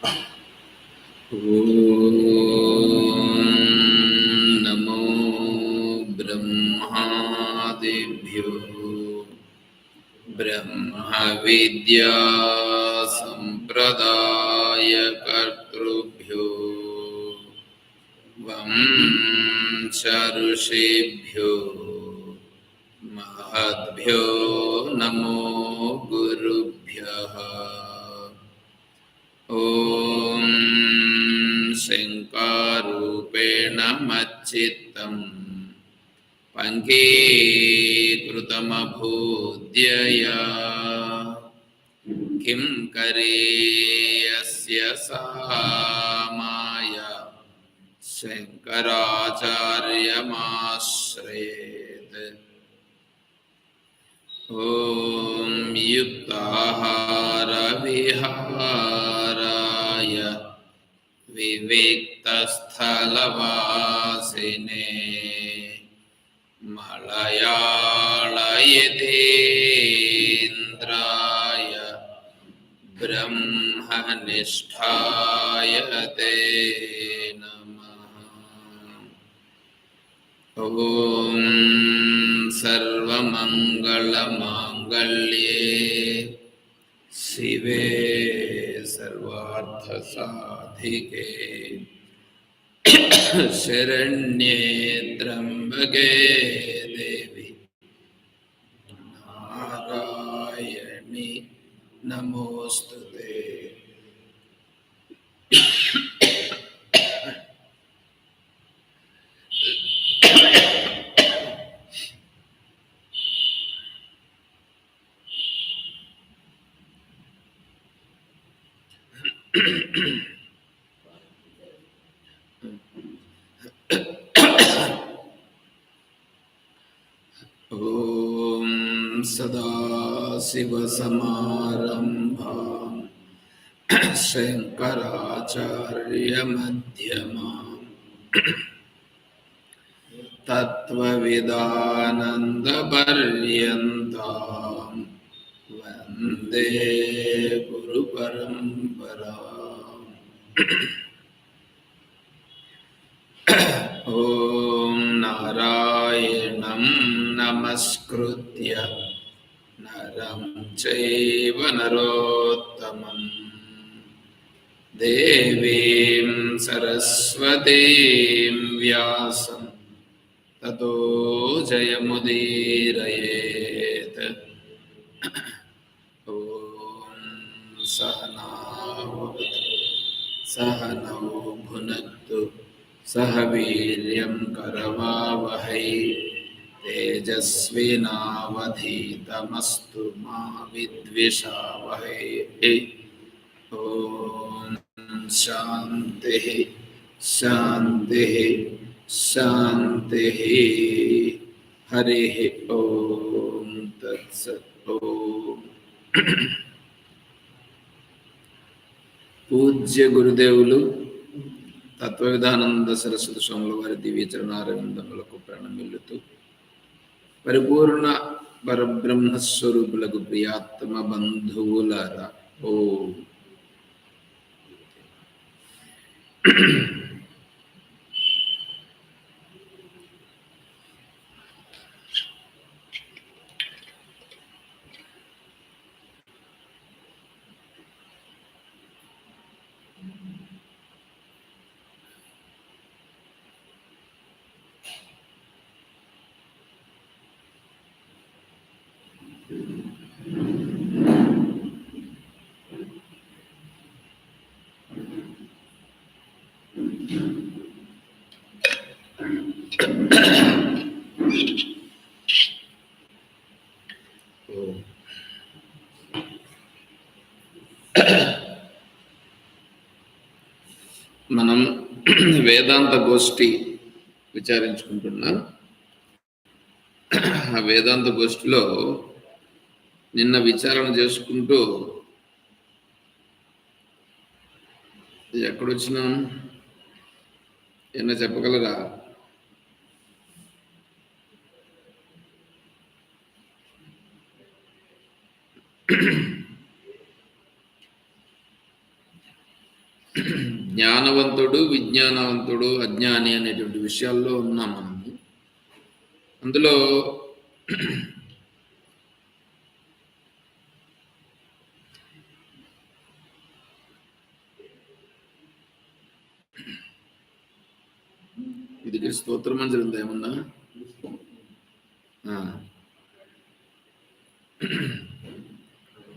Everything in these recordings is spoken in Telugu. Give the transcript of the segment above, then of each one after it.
ॐ नमो ब्रह्मादिभ्यो ब्रह्मविद्या सम्प्रदायकर्तृभ्यो वंश ऋषिभ्यो महद्भ्यो नमो गुरुभ्यः। ॐ शङ्कारूपेण मच्चित्तम् पङ्कीकृतमभूद्यया किं करेयस्य सा माया शङ्कराचार्यमाश्रयेत्। ॐ युक्ताहारविहाराय विविक्तस्थलवासिने मलयाळयतीन्द्राय ब्रह्मनिष्ठाय ते नमः। ॐ सर्वमङ्गलमाङ्गल्ये शिवे सर्वार्थसाधिके शरण्ये त्र्यम्बके देवी नारायणी नमोस्तुते। ॐ सदाशिवसमारम्भां शङ्कराचार्यमध्यमाम् तत्त्वविदानन्दपर्यन्तां वन्दे गुरुपरम्पराम्। ॐ नारायणं नमस्कृत्य नरं चैव नरोत्तमं देवीं सरस्वतीं व्यासं ततो जयमुदीरयेत्। ॐ सहना भवतु सहनौ भुनक्तु सह वीर्यं करवावहै तेजस्विनावधीतमस्तु मा विद्विषावहै। ॐ शान्तिः शान्तिः शान्तिः। हरिः ॐ तत्सत्। ॐ పూజ్య గురుదేవులు తత్వవిధానంద సరస్వతి స్వాముల వారి దివ్య చరణారవిందములకు ప్రణమిల్లుతూ పరిపూర్ణ పరబ్రహ్మస్వరూపులకు ప్రియాత్మ బంధువులారా ఓ మనం వేదాంత గోష్ఠి విచారించుకుంటున్నాం. ఆ వేదాంత గోష్ఠిలో నిన్న విచారణ చేసుకుంటూ ఎక్కడొచ్చినాం ఏమన్నా చెప్పగలరా? జ్ఞానవంతుడు, విజ్ఞానవంతుడు, అజ్ఞాని అనేటువంటి విషయాల్లో ఉన్నాం మనము. అందులో ఇది స్తోత్ర మంజరి ఉందా ఏమన్నా?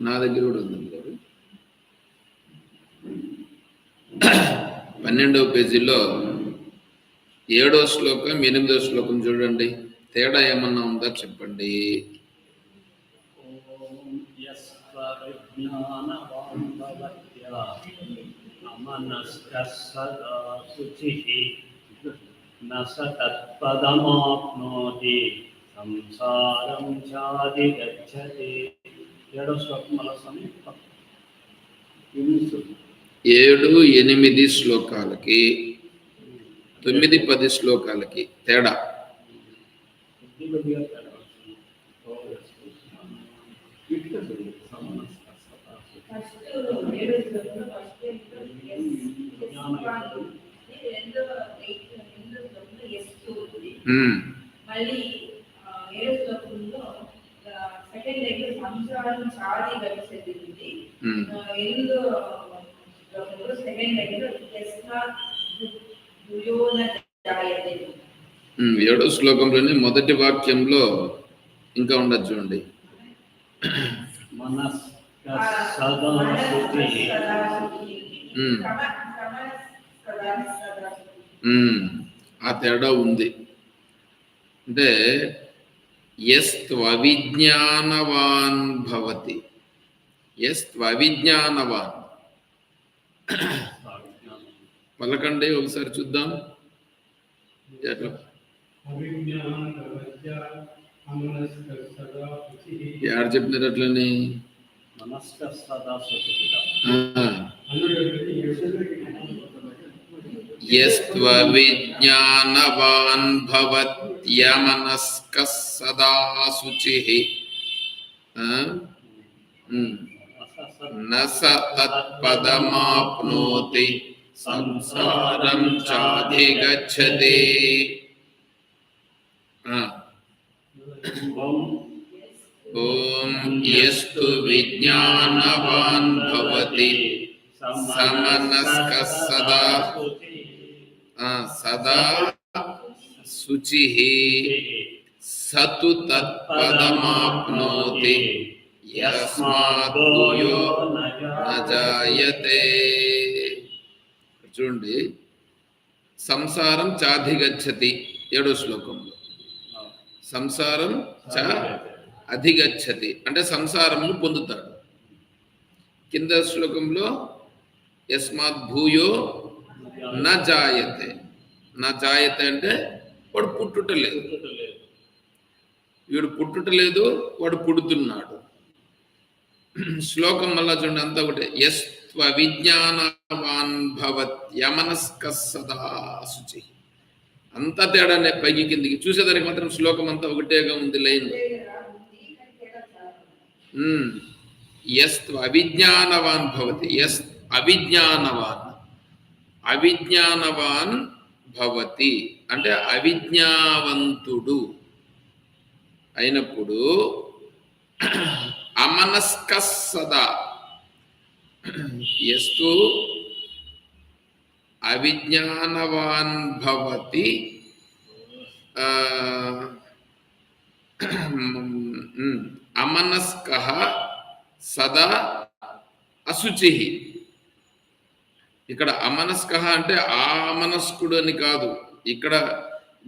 నా దగ్గర కూడా ఉంది. 12వ పేజీలో 7వ శ్లోకం 8వ శ్లోకం చూడండి. తేడా ఏమన్నా ఉందా చెప్పండి. సంసారం చాది గచ్చతి. 7వ శ్లోకం మళ్ళా 7, 8 శ్లోకాలకి 9, 10 శ్లోకాలకి తేడా. ఏడో శ్లోకంలోనే మొదటి వాక్యంలో ఇంకా ఉండదు చూడండి. ఆ తేడా ఉంది. అంటే యస్త్వవిజ్ఞానవాన్ భవతి. యస్త్వవిజ్ఞానవాన్ పలకండి ఒకసారి చూద్దాం. ఎవరు చెప్పినారు అట్లని? యస్త్వవిజ్ఞానవాన్ భవత్యమనస్కః సదా శుచిః న స తత్పదమాప్నోతి సంసారం చాధిగచ్చతి. ఓం యస్తు విజ్ఞానవాన్ భవతి సమనస్కః సదా శుచిః సతు తత్పదమాప్నోతి యస్మాత్ భూయో న జాయతే. చూడండి, సంసారం చాధిగచ్చతి 7వ శ్లోకంలో. సంసారం చ అధిగచ్చతి అంటే సంసారంను పొందుతాడు. కింద శ్లోకంలో యస్మాత్ భూయో న జాయతే. నా జాయతే అంటే వాడు పుట్టుట లేదు, వీడు పుట్టుట లేదు, వాడు పుడుతున్నాడు. శ్లోకం మళ్ళా చూడండి, అంతా ఒకటే. యస్త్వవిజ్ఞానవాన్ భవత్యమనస్కః సదా శుచిః. అంత తేడానే పైకి కిందికి చూసేదానికి మాత్రం శ్లోకం అంతా ఒకటేగా ఉంది లైన్. యస్త్వవిజ్ఞానవాన్ భవతి. యస్ అవిజ్ఞానవాన్, అవిజ్ఞానవాన్ భవతి అంటే అవిజ్ఞావంతుడు అయినప్పుడు అమనస్కః సదా. యస్తు అవిజ్ఞానవాన్ భవతి అమనస్కః సదా అశుచిః. ఇక్కడ అమనస్కః అంటే ఆ మనస్కుడు అని కాదు. ఇక్కడ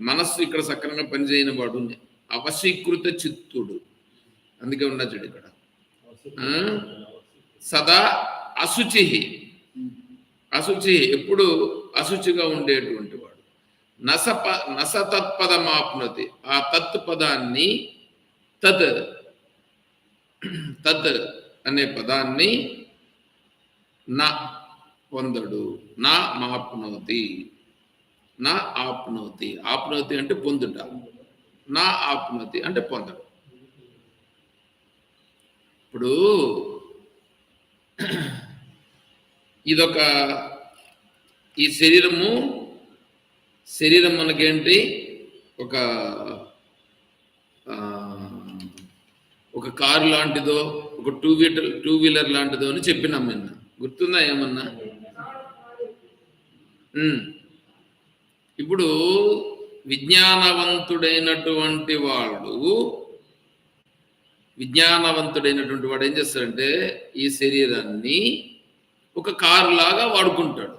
మనస్సు ఇక్కడ సక్రమంగా పనిచేయని వాడు అవశీకృత చిత్తుడు. అందుకే ఉన్నా చూడు ఇక్కడ సదా అశుచిః. అశుచి ఎప్పుడు అశుచిగా ఉండేటువంటి వాడు. నస తత్పదమాప్నోతి. ఆ తత్ పదాన్ని తత్ అనే పదాన్ని నా పొందడు. నా మాప్నోతి, నా ఆప్నోతి. ఆప్నోతి అంటే పొందుట, నా ఆప్నోతి అంటే పొందడు. ఇప్పుడు ఇదొక ఈ శరీరం మనకేంటి, ఒక ఒక కారు లాంటిదో, ఒక టూ వీలర్ లాంటిదో అని చెప్పినాం నిన్న. గుర్తుందా ఏమన్నా? ఇప్పుడు విజ్ఞానవంతుడైనటువంటి వాడు ఏం చేస్తాడంటే ఈ శరీరాన్ని ఒక కారు లాగా వాడుకుంటాడు.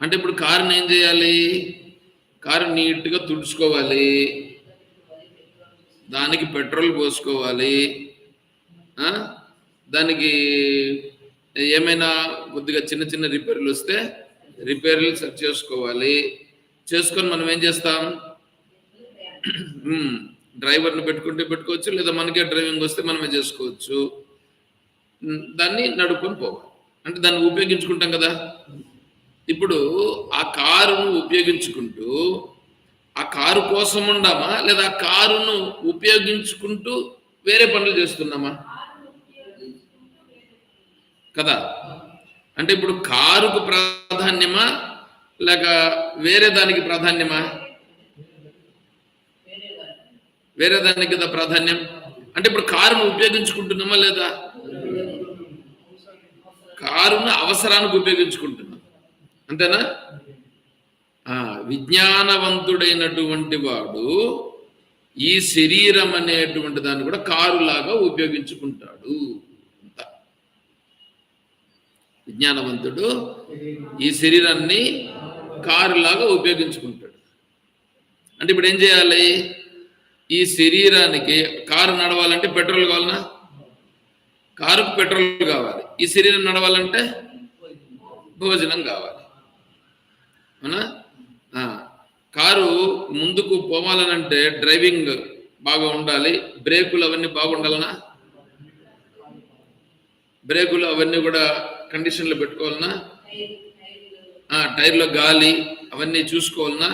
అంటే ఇప్పుడు కారుని ఏం చేయాలి? కారు నీట్గా తుడుచుకోవాలి, దానికి పెట్రోల్ పోసుకోవాలి, దానికి ఏమైనా కొద్దిగా చిన్న చిన్న రిపేర్లు వస్తే రిపేర్లు సెట్ చేసుకోవాలి. చేసుకొని మనం ఏం చేస్తాం? డ్రైవర్ని పెట్టుకుంటే పెట్టుకోవచ్చు, లేదా మనకే డ్రైవింగ్ వస్తే మనమే చేసుకోవచ్చు. దాన్ని నడుపుకొని పోవాలి, అంటే దాన్ని ఉపయోగించుకుంటాం కదా. ఇప్పుడు ఆ కారును ఉపయోగించుకుంటూ ఆ కారు కోసం ఉండామా, లేదా ఆ కారును ఉపయోగించుకుంటూ వేరే పనులు చేస్తున్నామా కదా? అంటే ఇప్పుడు కారుకు ప్రాధాన్యమా, లేక వేరే దానికి ప్రాధాన్యమా? వేరే దానికి కదా ప్రాధాన్యం. అంటే ఇప్పుడు కారును ఉపయోగించుకుంటున్నామా లేదా? కారును అవసరానికి ఉపయోగించుకుంటున్నాం, అంతేనా? విజ్ఞానవంతుడైనటువంటి వాడు ఈ శరీరం అనేటువంటి దాన్ని కూడా కారులాగా ఉపయోగించుకుంటాడు. విజ్ఞానవంతుడు ఈ శరీరాన్ని కారులాగా ఉపయోగించుకుంటాడు. అంటే ఇప్పుడు ఏం చేయాలి? ఈ శరీరానికి, కారు నడవాలంటే పెట్రోల్ కావాలనా? కారుకు పెట్రోల్ కావాలి. ఈ శరీరం నడవాలంటే భోజనం కావాలి, అవునా? కారు ముందుకు పోవాలనంటే డ్రైవింగ్ బాగా ఉండాలి, బ్రేకులు అవన్నీ బాగుండాలనా? బ్రేకులు అవన్నీ కూడా కండిషన్లో పెట్టుకోవాలనా? టైర్లో గాలి అవన్నీ చూసుకోవాలనా?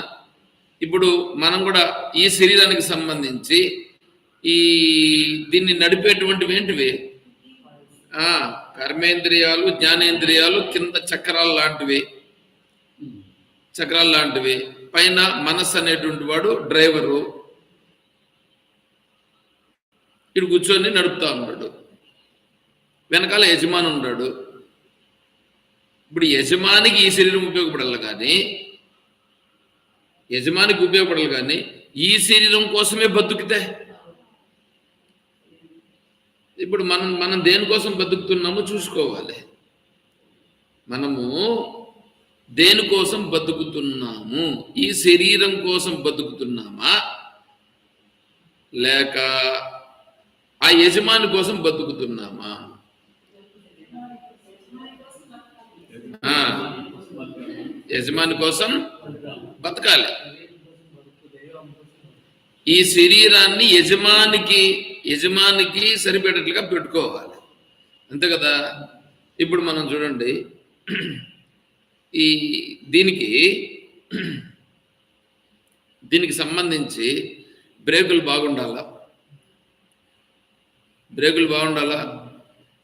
ఇప్పుడు మనం కూడా ఈ శరీరానికి సంబంధించి దీన్ని నడిపేటువంటివి ఏంటివి? కర్మేంద్రియాలు, జ్ఞానేంద్రియాలు, కింద చక్రాలు లాంటివి, పైన మనస్సు అనేటువంటి వాడు డ్రైవరు. ఇటు కూర్చొని నడుపుతా ఉన్నాడు, వెనకాల యజమాని ఉన్నాడు. ఇప్పుడు యజమానికి ఈ శరీరం ఉపయోగపడాలి కానీ ఈ శరీరం కోసమే బతుకుతే ఇప్పుడు మనం దేనికోసం బతుకుతున్నామో చూసుకోవాలి. మనము దేనికోసం బతుకుతున్నాము? ఈ శరీరం కోసం బతుకుతున్నామా, లేక ఆ యజమాని కోసం బతుకుతున్నామా? యజమాని కోసం బతకాలి. ఈ శరీరాన్ని యజమానికి సరిపెట్టేట్లుగా పెట్టుకోవాలి, అంతే కదా. ఇప్పుడు మనం చూడండి, దీనికి సంబంధించి బ్రేకులు బాగుండాలా,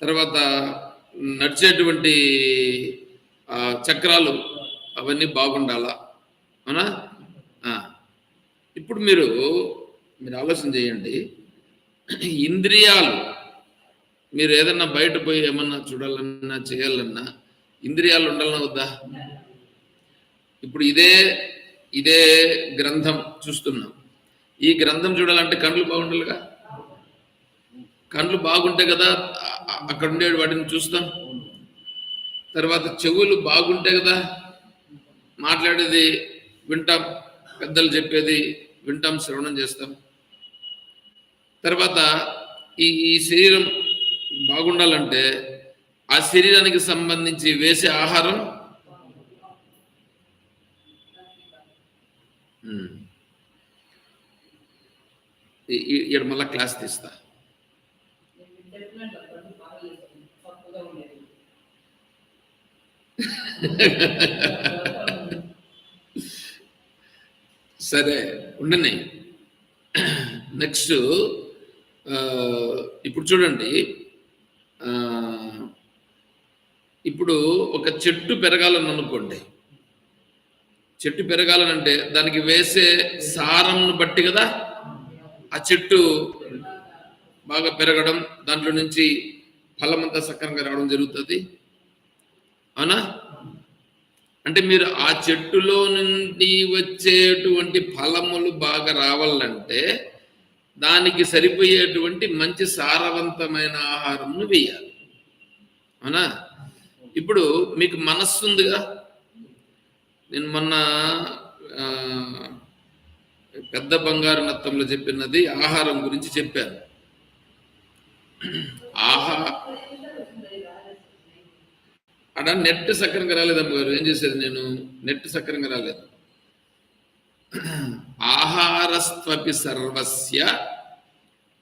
తర్వాత నడిచేటువంటి చక్రాలు అవన్నీ బాగుండాలా, అవునా? ఇప్పుడు మీరు ఆలోచన చేయండి. ఇంద్రియాలు, మీరు ఏదన్నా బయట పోయి ఏమన్నా చూడాలన్నా చేయాలన్నా ఇంద్రియాలు ఉండాలన్నా వద్దా? ఇప్పుడు ఇదే గ్రంథం చూస్తున్నాం. ఈ గ్రంథం చూడాలంటే కళ్ళు బాగుండాలిగా. కళ్ళు బాగుంటే కదా అక్కడ ఉండే వాటిని చూస్తాం. తర్వాత చెవులు బాగుంటే కదా మాట్లాడేది వింటాం, పెద్దలు చెప్పేది వింటాం, శ్రవణం చేస్తాం. తర్వాత ఈ శరీరం బాగుండాలంటే ఆ శరీరానికి సంబంధించి వేసే ఆహారం ఇక్కడ మళ్ళా క్లాస్ తీస్తా. సరే ఉండని. నెక్స్ట్ ఇప్పుడు చూడండి, ఇప్పుడు ఒక చెట్టు పెరగాలని అనుకోండి, చెట్టు పెరగాలనంటే దానికి వేసే సారంను బట్టి కదా ఆ చెట్టు బాగా పెరగడం, దాంట్లో నుంచి ఫలమంతా సక్రమంగా రావడం జరుగుతుంది. అవునా? అంటే మీరు ఆ చెట్టులో నుండి వచ్చేటువంటి ఫలములు బాగా రావాలంటే దానికి సరిపోయేటువంటి మంచి సారవంతమైన ఆహారంను వేయాలి. అవునా? ఇప్పుడు మీకు మనస్సు ఉందిగా. నేను మొన్న పెద్ద బంగారు నత్తంలో చెప్పినది ఆహారం గురించి చెప్పాను. అక్కడ నెట్ సక్రంగా రాలేదమ్మ గారు. ఏం చేసేది నేను? నెట్ సక్రంగా రాలేదు. ఆహారస్త్వపి సర్వస్య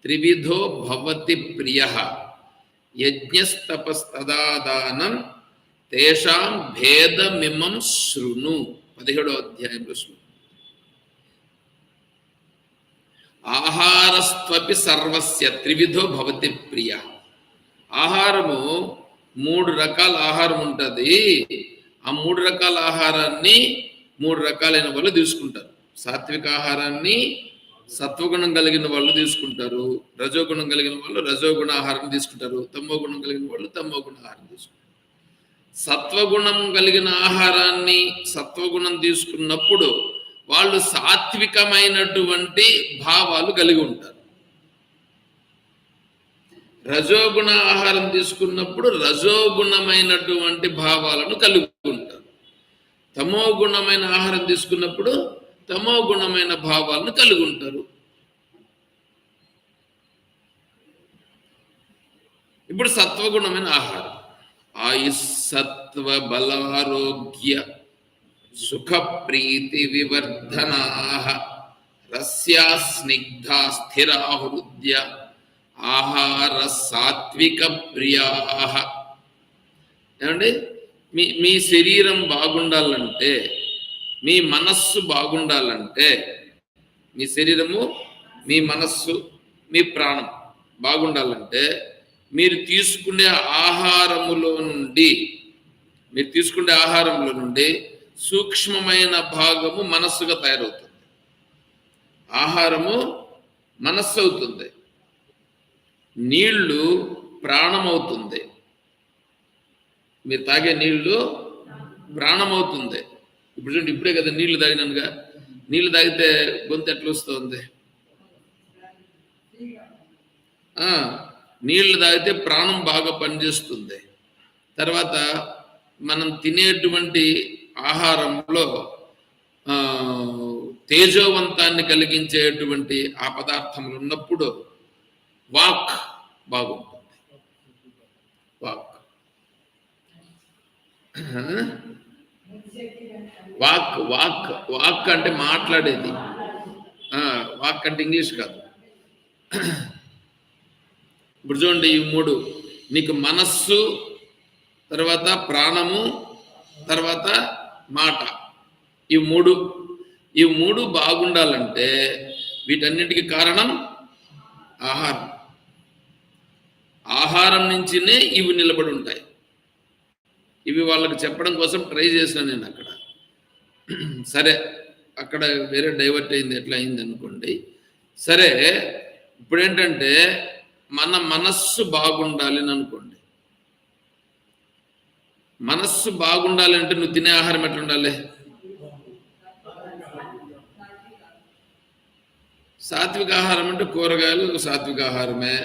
త్రివిధో భవతి ప్రియ యజ్ఞస్తపస్తదాదానం తేషాం భేదమిమం శృణు. 17వ అధ్యాయంలో శృణు. ఆహారస్త్వపి సర్వస్య త్రివిధో భవతి ప్రియ. ఆహారము 3 రకాల ఆహారం ఉంటుంది. ఆ 3 రకాల ఆహారాన్ని 3 రకాలైన వాళ్ళు తీసుకుంటారు. సాత్విక ఆహారాన్ని సత్వగుణం కలిగిన వాళ్ళు తీసుకుంటారు, రజోగుణం కలిగిన వాళ్ళు రజోగుణ ఆహారం తీసుకుంటారు, తమోగుణం కలిగిన వాళ్ళు తమోగుణ ఆహారం తీసుకుంటారు. సత్వగుణం కలిగిన ఆహారాన్ని సత్వగుణం తీసుకున్నప్పుడు వాళ్ళు సాత్వికమైనటువంటి భావాలు కలిగి ఉంటారు. రజోగుణ ఆహారం తీసుకున్నప్పుడు రజోగుణమైనటువంటి భావాలను కలిగి ఉంటారు. తమో గుణమైన ఆహారం తీసుకున్నప్పుడు తమో గుణమైన భావాలను కలిగి ఉంటారు. ఇప్పుడు సత్వగుణమైన ఆహారం ఆయుస్సత్వ బలారోగ్య సుఖ ప్రీతి వివర్ధనా రస్యా స్నిగ్ధా స్థిరా హృద్య ఆహార సాత్విక ప్రియా. ఏమండి, మీ శరీరం బాగుండాలంటే, మీ మనస్సు బాగుండాలంటే, మీ శరీరము, మీ మనస్సు, మీ ప్రాణం బాగుండాలంటే మీరు తీసుకునే ఆహారములో నుండి సూక్ష్మమైన భాగము మనస్సుగా తయారవుతుంది. ఆహారము మనస్సు అవుతుంది, నీళ్లు ప్రాణం అవుతుంది. మీరు తాగే నీళ్లు ప్రాణం అవుతుంది. ఇప్పుడు చూడండి, ఇప్పుడే కదా నీళ్లు తాగినానుగా. నీళ్లు తాగితే గొంతు ఎట్లా వస్తుంది? నీళ్లు తాగితే ప్రాణం బాగా పనిచేస్తుంది. తర్వాత మనం తినేటువంటి ఆహారంలో తేజోవంతాన్ని కలిగించేటువంటి ఆ పదార్థములు ఉన్నప్పుడు వాక్ బాగుంటుంది. వాక్ అంటే మాట్లాడేది. వాక్ అంటే ఇంగ్లీష్ కాదు. ఇప్పుడు చూడండి, ఈ 3 నీకు మనస్సు, తర్వాత ప్రాణము, తర్వాత మాట, ఈ 3 బాగుండాలంటే వీటన్నిటికీ కారణం ఆహారం. ఆహారం నుంచినే ఇవి నిలబడి ఉంటాయి. ఇవి వాళ్ళకి చెప్పడం కోసం ట్రై చేసిన నేను అక్కడ. సరే, అక్కడ వేరే డైవర్ట్ అయింది, ఎట్లా అయింది అనుకోండి. సరే, ఇప్పుడు ఏంటంటే మన మనస్సు బాగుండాలి అని అనుకోండి. మనస్సు బాగుండాలి అంటే నువ్వు తినే ఆహారం ఎట్లా ఉండాలి? సాత్విక ఆహారం అంటే కూరగాయలు సాత్విక ఆహారమే,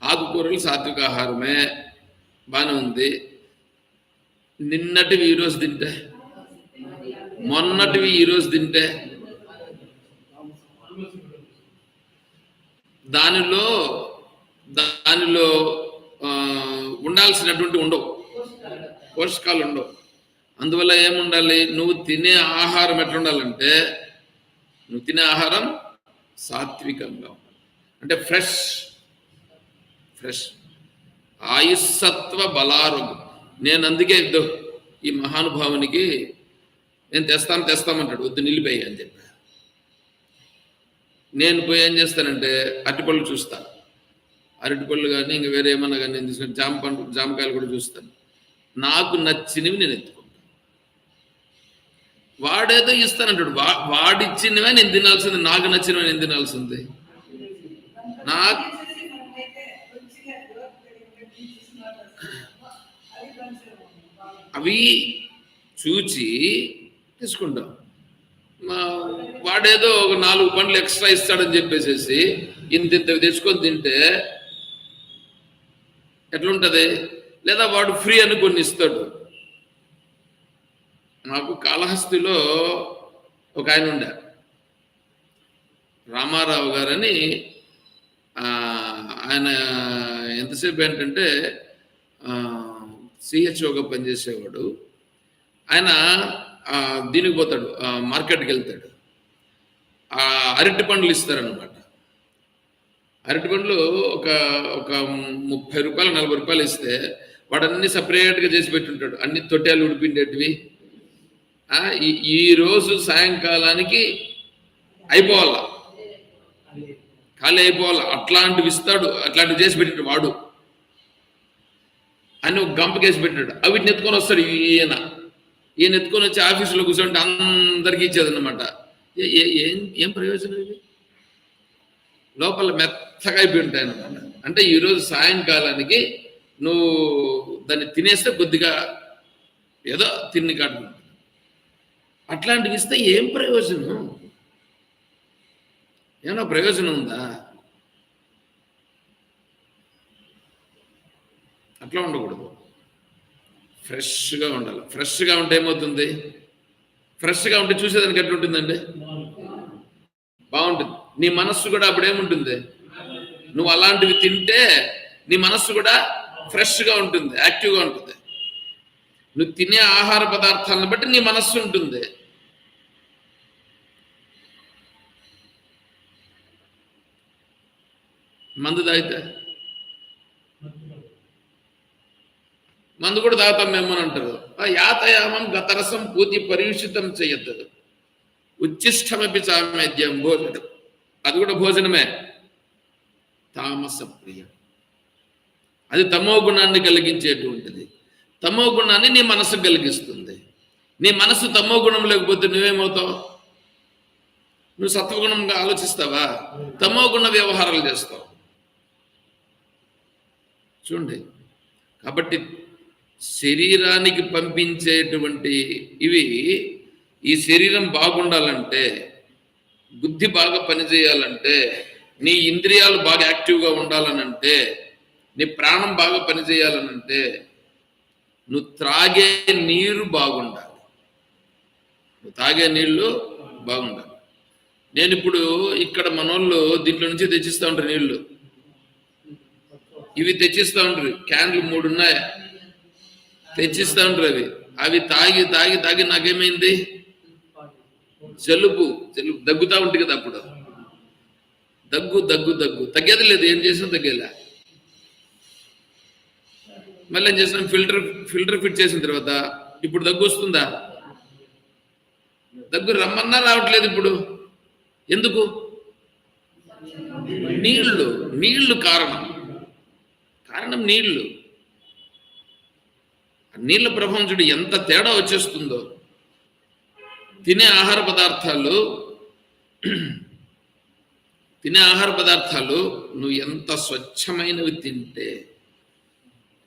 ఆకుకూరలు సాత్విక ఆహారమే, బాగానే ఉంది. నిన్నటివి ఈరోజు తింటే, మొన్నటివి ఈరోజు తింటే దానిలో ఉండాల్సినటువంటి ఉండవు, పోషకాలు ఉండవు. అందువల్ల ఏముండాలి? నువ్వు తినే ఆహారం ఎట్లా ఉండాలంటే, నువ్వు తినే ఆహారం సాత్వికంగా ఉండాలి. అంటే ఫ్రెష్ ఆయుస్సత్వ బలారోగ్యం. నేను అందుకే ఈ మహానుభావునికి నేను తెస్తామంటాడు. వద్దు, నిలిపోయి అని చెప్పా. నేను పోయి ఏం చేస్తానంటే అరటిపళ్ళు చూస్తాను. అరటిపళ్ళు కానీ ఇంకా వేరే ఏమన్నా కానీ నేను తీసుకొని జామకాయలు కూడా చూస్తాను. నాకు నచ్చినవి నేను ఎత్తుకుంటాను. వాడేదో ఇస్తానంటాడు, వాడిచ్చినవే నేను తినాల్సింది, నాకు నచ్చినవి నేను తినాల్సింది. నాకు అవి చూచి తీసుకుంటాం. వాడేదో ఒక 4 పండ్లు ఎక్స్ట్రా ఇస్తాడని చెప్పేసేసి ఇంత తెచ్చుకొని తింటే ఎట్లుంటది? లేదా వాడు ఫ్రీ అని కొన్ని ఇస్తాడు. మాకు కాళహస్తిలో ఒక ఆయన ఉండే, రామారావు గారని. ఆయన ఎంతసేపు ఏంటంటే సిహెచ్ఓగా పనిచేసేవాడు. ఆయన దీనికి పోతాడు, మార్కెట్కి వెళ్తాడు. అరటి పండ్లు ఇస్తారనమాట. అరటి పండ్లు ఒక 30 రూపాయలు 40 రూపాయలు ఇస్తే వాడన్నీ సపరేట్గా చేసి పెట్టుంటాడు, అన్ని తొట్టాలు ఉడిపిండేటివి. ఈ రోజు సాయంకాలానికి అయిపోవాలా, ఖాళీ అయిపోవాలా, అట్లాంటివి ఇస్తాడు. అట్లాంటివి చేసి పెట్టాడు వాడు అని ఒక గంపకేసి పెట్టాడు. అవి ఎత్తుకొని వస్తాడు ఈయన ఎత్తుకొని వచ్చి ఆఫీసులో కూర్చోంటే అందరికీ ఇచ్చేదన్నమాట. ఏం ప్రయోజనం ఇది? లోపల మెత్తగా అయిపోయి ఉంటాయి అన్నమాట. అంటే ఈరోజు సాయంకాలానికి నువ్వు దాన్ని తినేస్తే కొద్దిగా ఏదో తిన్ని కాదు. అట్లాంటివి ఇస్తే ఏం ప్రయోజనం? ఏమన్నా ప్రయోజనం ఉందా? అట్లా ఉండకూడదు. ఫ్రెష్గా ఉండాలి. ఫ్రెష్గా ఉంటే ఏమవుతుంది? ఫ్రెష్గా ఉంటే చూసేదానికి ఎట్లా ఉంటుందండి? బాగుంటుంది. నీ మనస్సు కూడా అప్పుడేముంటుంది? నువ్వు అలాంటివి తింటే నీ మనస్సు కూడా ఫ్రెష్గా ఉంటుంది, యాక్టివ్గా ఉంటుంది. నువ్వు తినే ఆహార పదార్థాలను బట్టి నీ మనస్సు ఉంటుంది. మందు తాగితే మందు కూడా తాగుతాం మేము అని అంటారు. యాతయామం గతరసం పూతి పరియుషితం చేయద్దు, ఉచ్చిష్టమపి సామేద్యం భోజనం, అది కూడా భోజనమే. తామస ప్రియం, అది తమో గుణాన్ని కలిగించేటువంటిది. తమో గుణాన్ని నీ మనసు కలిగిస్తుంది. నీ మనసు తమో గుణం లేకపోతే నువ్వేమవుతావు? నువ్వు సత్వగుణంగా ఆలోచిస్తావా? తమో గుణ వ్యవహారాలు చేస్తావు. చూడండి, కాబట్టి శరీరానికి పంపించేటువంటి ఇవి, ఈ శరీరం బాగుండాలంటే, బుద్ధి బాగా పనిచేయాలంటే, నీ ఇంద్రియాలు బాగా యాక్టివ్గా ఉండాలనంటే, నీ ప్రాణం బాగా పనిచేయాలనంటే, నువ్వు త్రాగే నీరు బాగుండాలి. నువ్వు తాగే నీళ్లు బాగుండాలి. నేను ఇప్పుడు ఇక్కడ మనోళ్ళు దీంట్లో నుంచి తెచ్చిస్తూ ఉంటారు నీళ్లు, ఇవి తెచ్చిస్తూ ఉంటారు. క్యాన్లు 3 ఉన్నాయి, తెచ్చిస్తూ ఉంటారు. అవి తాగి తాగి తాగి నాకేమైంది? జలుబు దగ్గుతా ఉంటుంది కదా. అప్పుడు దగ్గు తగ్గేది లేదు. ఏం చేసినా తగ్గేలా. మళ్ళీ ఏం చేసినాం? ఫిల్టర్ ఫిట్ చేసిన తర్వాత ఇప్పుడు దగ్గు వస్తుందా? దగ్గు రమ్మన్నా రావట్లేదు ఇప్పుడు. ఎందుకు? నీళ్లు కారణం నీళ్లు. నీళ్ళ ప్రభావం చూడు ఎంత తేడా వచ్చేస్తుందో. తినే ఆహార పదార్థాలు నువ్వు ఎంత స్వచ్ఛమైనవి తింటే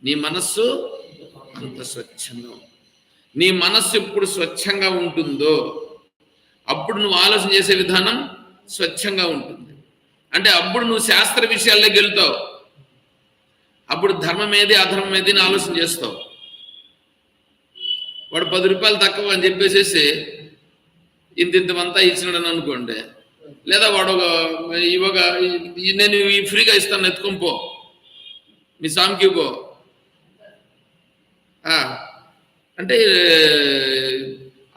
నీ మనస్సు అంత స్వచ్ఛంగా. నీ మనస్సు ఎప్పుడు స్వచ్ఛంగా ఉంటుందో అప్పుడు నువ్వు ఆలోచన చేసే విధానం స్వచ్ఛంగా ఉంటుంది. అంటే అప్పుడు నువ్వు శాస్త్ర విషయాల్లోకి వెళ్తావు. అప్పుడు ధర్మం ఏది అధర్మం ఏది అని ఆలోచన చేస్తావు. వాడు 10 రూపాయలు తక్కువ అని చెప్పేసేసి ఇంతమంతా ఇచ్చినాడని అనుకోండి. లేదా వాడు నేను ఫ్రీగా ఇస్తాను, ఎత్తుకొని పో, మీ స్వామికి పో అంటే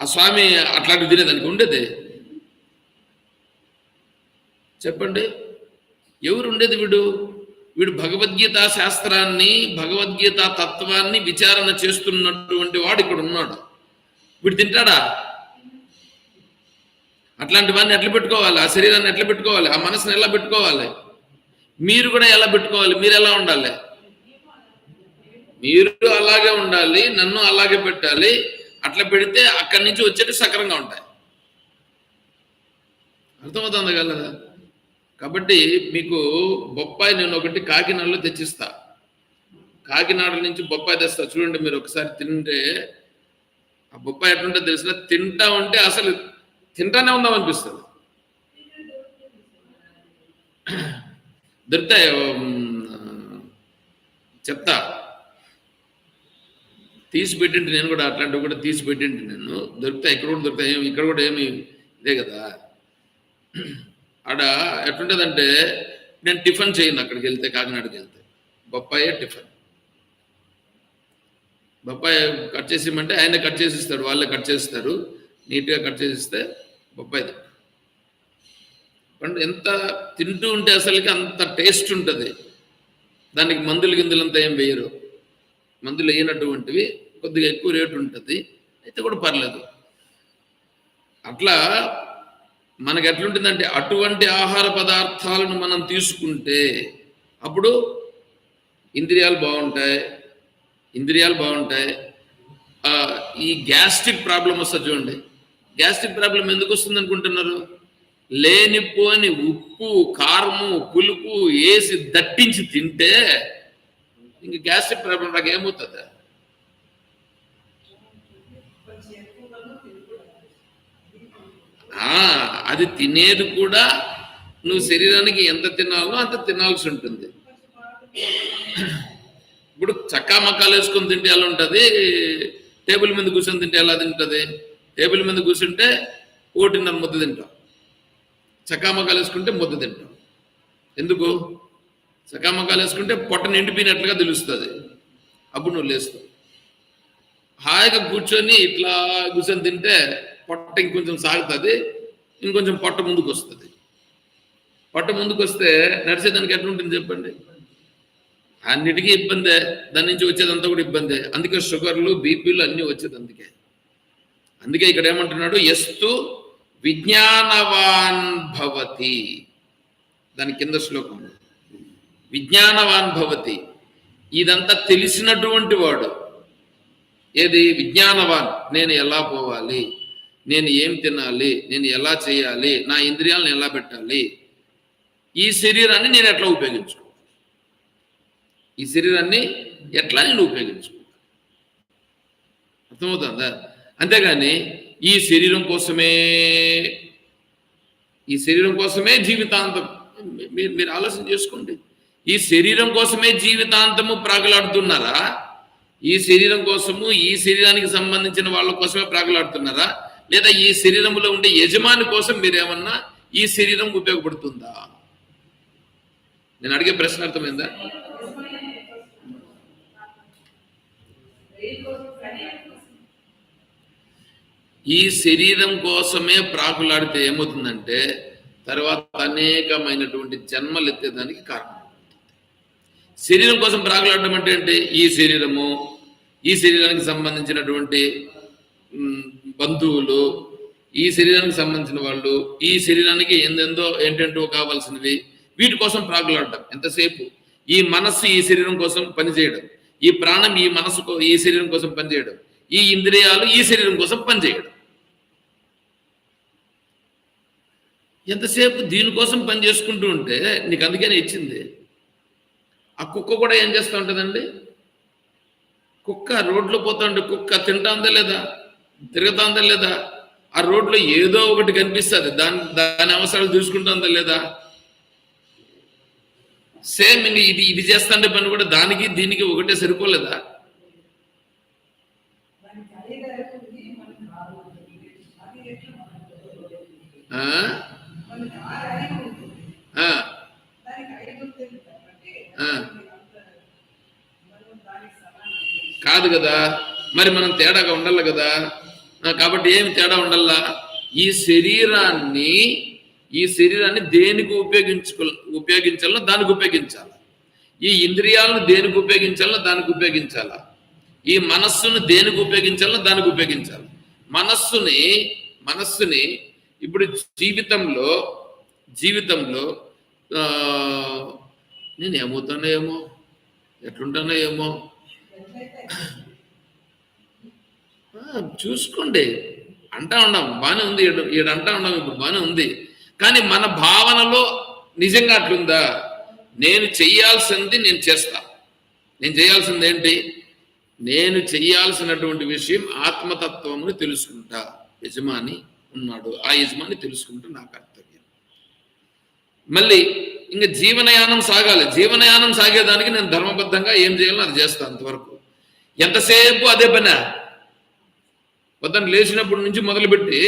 ఆ స్వామి అట్లాంటివి తినేదానికి ఉండేది? చెప్పండి, ఎవరు ఉండేది? వీడు భగవద్గీత శాస్త్రాన్ని, భగవద్గీత తత్వాన్ని విచారణ చేస్తున్నటువంటి వాడు ఇక్కడ ఉన్నాడు. వీడు తింటాడా? అట్లాంటి వాడిని ఎట్లా పెట్టుకోవాలి? ఆ శరీరాన్ని ఎట్లా పెట్టుకోవాలి? ఆ మనసుని ఎలా పెట్టుకోవాలి? మీరు కూడా ఎలా పెట్టుకోవాలి? మీరు ఎలా ఉండాలి? మీరు అలాగే ఉండాలి, నన్ను అలాగే పెట్టాలి. అట్లా పెడితే అక్కడి నుంచి వచ్చేటి సక్రంగా ఉంటాయి. అర్థమవుతుంది కదా? కాబట్టి మీకు బొప్పాయి నేను ఒకటి కాకినాడలో తెచ్చిస్తా. కాకినాడ నుంచి బొప్పాయి తెస్తా, చూడండి. మీరు ఒకసారి తింటే ఆ బొప్పాయి ఎట్లుంటే తెలిసిన, తింటా ఉంటే అసలు తింటానే ఉందాం అనిపిస్తుంది. దొరుకుతాయి, చెప్తా, తీసి పెట్టింటి నేను కూడా. అట్లాంటివి కూడా తీసి పెట్టింటి నేను. దొరుకుతాయి, ఇక్కడ కూడా దొరుకుతాయి. ఇక్కడ కూడా ఏమి ఇదే కదా. ఆడ ఎట్లుంటుందంటే నేను టిఫిన్ చేయను అక్కడికి వెళ్తే, కాకినాడకి వెళ్తే బొప్పాయే టిఫిన్. బొప్పాయి కట్ చేసి ఇమ్మంటే ఆయన కట్ చేసి ఇస్తాడు, వాళ్ళే కట్ చేస్తారు, నీట్గా కట్ చేసి ఇస్తే బొప్పాయి పండు ఎంత తింటూ ఉంటే అసలుకి అంత టేస్ట్ ఉంటుంది. దానికి మందులు గిందులంతా ఏం వేయరు, మందులు వేయనటువంటివి, కొద్దిగా ఎక్కువ రేటు ఉంటుంది, అయితే కూడా పర్లేదు. అట్లా మనకి ఎట్లుంటుందంటే అటువంటి ఆహార పదార్థాలను మనం తీసుకుంటే అప్పుడు ఇంద్రియాలు బాగుంటాయి. ఈ గ్యాస్ట్రిక్ ప్రాబ్లం వస్తుంది చూడండి. గ్యాస్ట్రిక్ ప్రాబ్లం ఎందుకు వస్తుంది అనుకుంటున్నారు? లేనిపోని ఉప్పు, కారము, పులుపు వేసి దట్టించి తింటే ఇంక గ్యాస్ట్రిక్ ప్రాబ్లం నాకు ఏమవుతుంది? అది తినేది కూడా నువ్వు శరీరానికి ఎంత తినాలో అంత తినాల్సి ఉంటుంది. ఇప్పుడు చక్కా మక్కాలు వేసుకొని తింటే ఎలా ఉంటుంది, టేబుల్ మీద కూర్చొని తింటే ఎలా తింటుంది? టేబుల్ మీద కూర్చుంటే 1.5 ముద్ద తింటాం, చక్కా మక్కాలు వేసుకుంటే ముద్ద తింటాం. ఎందుకు? చక్కా మక్కాలు వేసుకుంటే పొట్ట నిండిపోయినట్లుగా తెలుస్తుంది, అప్పుడు నువ్వు లేస్తావు. హాయిగా కూర్చొని ఇట్లా కూర్చొని తింటే పొట్ట ఇంకొంచెం సాగుతుంది, ఇంకొంచెం పొట్ట ముందుకు వస్తుంది. పొట్ట ముందుకు వస్తే నడిచేదానికి ఎట్లుంటుంది చెప్పండి? అన్నిటికీ ఇబ్బందే, దాని నుంచి వచ్చేదంతా కూడా ఇబ్బందే. అందుకే షుగర్లు, బీపీలు అన్నీ వచ్చేది. అందుకే ఇక్కడ ఏమంటున్నాడు? ఎస్తు విజ్ఞానవాన్ భవతి, దాని కింద శ్లోకం, విజ్ఞానవాన్ భవతి, ఇదంతా తెలిసినటువంటి వాడు. ఏది విజ్ఞానవాన్? నేను ఎలా పోవాలి, నేను ఏం తినాలి, నేను ఎలా చేయాలి, నా ఇంద్రియాలను ఎలా పెట్టాలి, ఈ శరీరాన్ని నేను ఎట్లా ఉపయోగించుకో, ఈ శరీరాన్ని ఎట్లా నేను ఉపయోగించుకో. అర్థమవుతుందా? అంతేగాని ఈ శరీరం కోసమే జీవితాంతం, మీరు ఆలోచన చేసుకోండి. ఈ శరీరం కోసమే జీవితాంతము ప్రాకులాడుతున్నారా? ఈ శరీరం కోసము, ఈ శరీరానికి సంబంధించిన వాళ్ళ కోసమే ప్రాకులాడుతున్నారా? లేదా ఈ శరీరంలో ఉండే యజమాని కోసం మీరేమన్నా ఈ శరీరం ఉపయోగపడుతుందా? నేను అడిగే ప్రశ్న అర్థమైందా? ఈ శరీరం కోసమే ప్రాకులాడితే ఏమవుతుందంటే తర్వాత అనేకమైనటువంటి జన్మలు ఎత్తేదానికి కారణం. శరీరం కోసం ప్రాకులాడడం అంటే ఏంటి? ఈ శరీరము, ఈ శరీరానికి సంబంధించినటువంటి బంధువులు, ఈ శరీరానికి సంబంధించిన వాళ్ళు, ఈ శరీరానికి ఏంటేంటో కావాల్సినవి, వీటి కోసం ప్రాకులాడటం ఎంతసేపు. ఈ మనస్సు ఈ శరీరం కోసం పనిచేయడం, ఈ ప్రాణం ఈ మనస్సు ఈ శరీరం కోసం పనిచేయడం, ఈ ఇంద్రియాలు ఈ శరీరం కోసం పనిచేయడం. ఎంతసేపు దీనికోసం పని చేసుకుంటూ ఉంటే నీకు అందుకనే ఇచ్చింది. ఆ కుక్క కూడా ఏం చేస్తూ ఉంటుందండి? కుక్క రోడ్లో పోతా ఉంటే కుక్క తింటాందా లేదా, తిరుగుతుందా లేదా, ఆ రోడ్లో ఏదో ఒకటి కనిపిస్తుంది, దాని అవసరాలు చూసుకుంటుందా లేదా. సేమ్ ఇది చేస్తాంటే పని కూడా దానికి దీనికి ఒకటే సరిపోలేదా? కాదు కదా, మరి మనం తేడాగా ఉండాలి కదా. కాబట్టి ఏమి తేడా ఉండాలా? ఈ శరీరాన్ని దేనికి ఉపయోగించాలో దానికి ఉపయోగించాలి. ఈ ఇంద్రియాలను దేనికి ఉపయోగించాలో దానికి ఉపయోగించాలా. ఈ మనస్సును దేనికి ఉపయోగించాలో దానికి ఉపయోగించాలి. మనస్సుని ఇప్పుడు జీవితంలో నేను ఏమవుతానో ఏమో, ఎట్లుంటానో ఏమో, చూసుకోండి. అంటా ఉన్నాం బాగానే ఉంది, ఈడు అంటా ఉన్నాం ఇప్పుడు బాగానే ఉంది. కానీ మన భావనలో నిజంగా అట్లుందా? నేను చెయ్యాల్సింది నేను చేస్తా. నేను చేయాల్సింది ఏంటి? నేను చెయ్యాల్సినటువంటి విషయం ఆత్మతత్వమును తెలుసుకుంటా. యజమాని ఉన్నాడు, ఆ యజమాని తెలుసుకుంటూ నా కర్తవ్యం. మళ్ళీ ఇంకా జీవనయానం సాగాలి. జీవనయానం సాగేదానికి నేను ధర్మబద్ధంగా ఏం చేయాలో అది చేస్తాను. అంతవరకు ఎంతసేపు అదే పని. పొద్దున్న లేచినప్పటి నుంచి మొదలుపెట్టి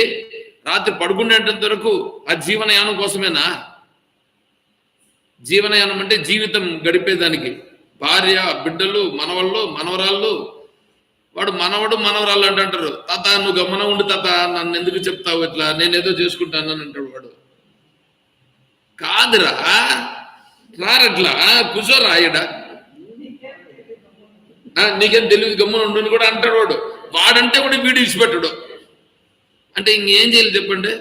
రాత్రి పడుకునేంత వరకు ఆ జీవనయానం కోసమేనా? జీవనయానం అంటే జీవితం గడిపేదానికి భార్య, బిడ్డలు, మనవళ్ళు, మనవరాళ్ళు. వాడు మనవడు మనవరాళ్ళు అంటారు. తాత నువ్వు గమనం ఉండు తాత, నన్ను ఎందుకు చెప్తావు ఇట్లా, నేనేదో చేసుకుంటాను అని అంటాడు వాడు. కాదురా, రారట్లా కూర్చోరా ఆయడ, నీకేం తెలియదు గమ్మున ఉండు కూడా అంటాడు వాడు. వాడంటే కూడా వీడు ఇచ్చిపెట్టాడు. అంటే ఇంకేం చేయాలి చెప్పండి?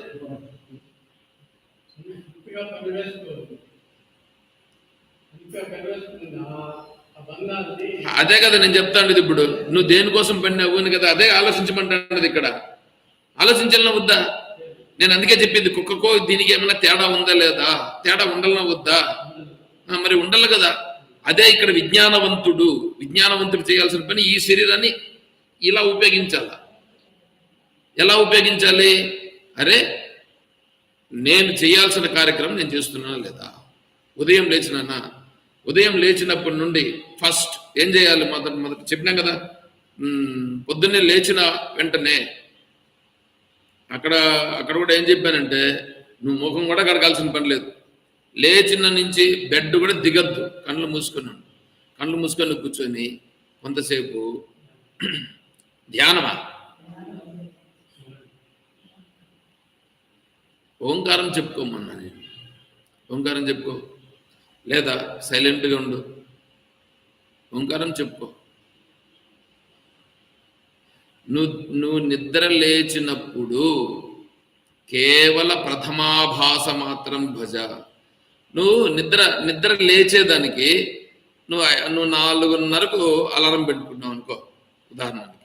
అదే కదా నేను చెప్తాను. ఇప్పుడు నువ్వు దేనికోసం పడినావు అని కదా, అదే ఆలోచించమంటాడు. ఇక్కడ ఆలోచించాలన్నా వద్దా? నేను అందుకే చెప్పింది, కుక్కకో దీనికి ఏమైనా తేడా ఉందా లేదా? తేడా ఉండాలన్నా వద్దా? మరి ఉండాలి కదా. అదే ఇక్కడ విజ్ఞానవంతుడు చేయాల్సిన పని ఈ శరీరాన్ని ఇలా ఉపయోగించాల. ఎలా ఉపయోగించాలి? అరే నేను చేయాల్సిన కార్యక్రమం నేను చేస్తున్నానా లేదా? ఉదయం లేచినప్పటి నుండి ఫస్ట్ ఏం చేయాలి? మొదట చెప్పినాం కదా, పొద్దున్నే లేచిన వెంటనే అక్కడ కూడా ఏం చెప్పానంటే, నువ్వు ముఖం కూడా కడగాల్సిన పని లేదు. లేచిన నుంచి బెడ్ కూడా దిగద్దు, కళ్ళు మూసుకొని కూర్చొని కొంతసేపు ధ్యానమా, ఓంకారం చెప్పుకోమన్నా నేను. ఓంకారం చెప్పుకో, లేదా సైలెంట్గా ఉండు, ఓంకారం చెప్పుకో. నువ్వు నిద్ర లేచినప్పుడు కేవల ప్రథమాభాస మాత్రం భజ. నువ్వు నిద్ర లేచేదానికి నువ్వు 4:30కు అలారం పెట్టుకున్నావు అనుకో, ఉదాహరణకి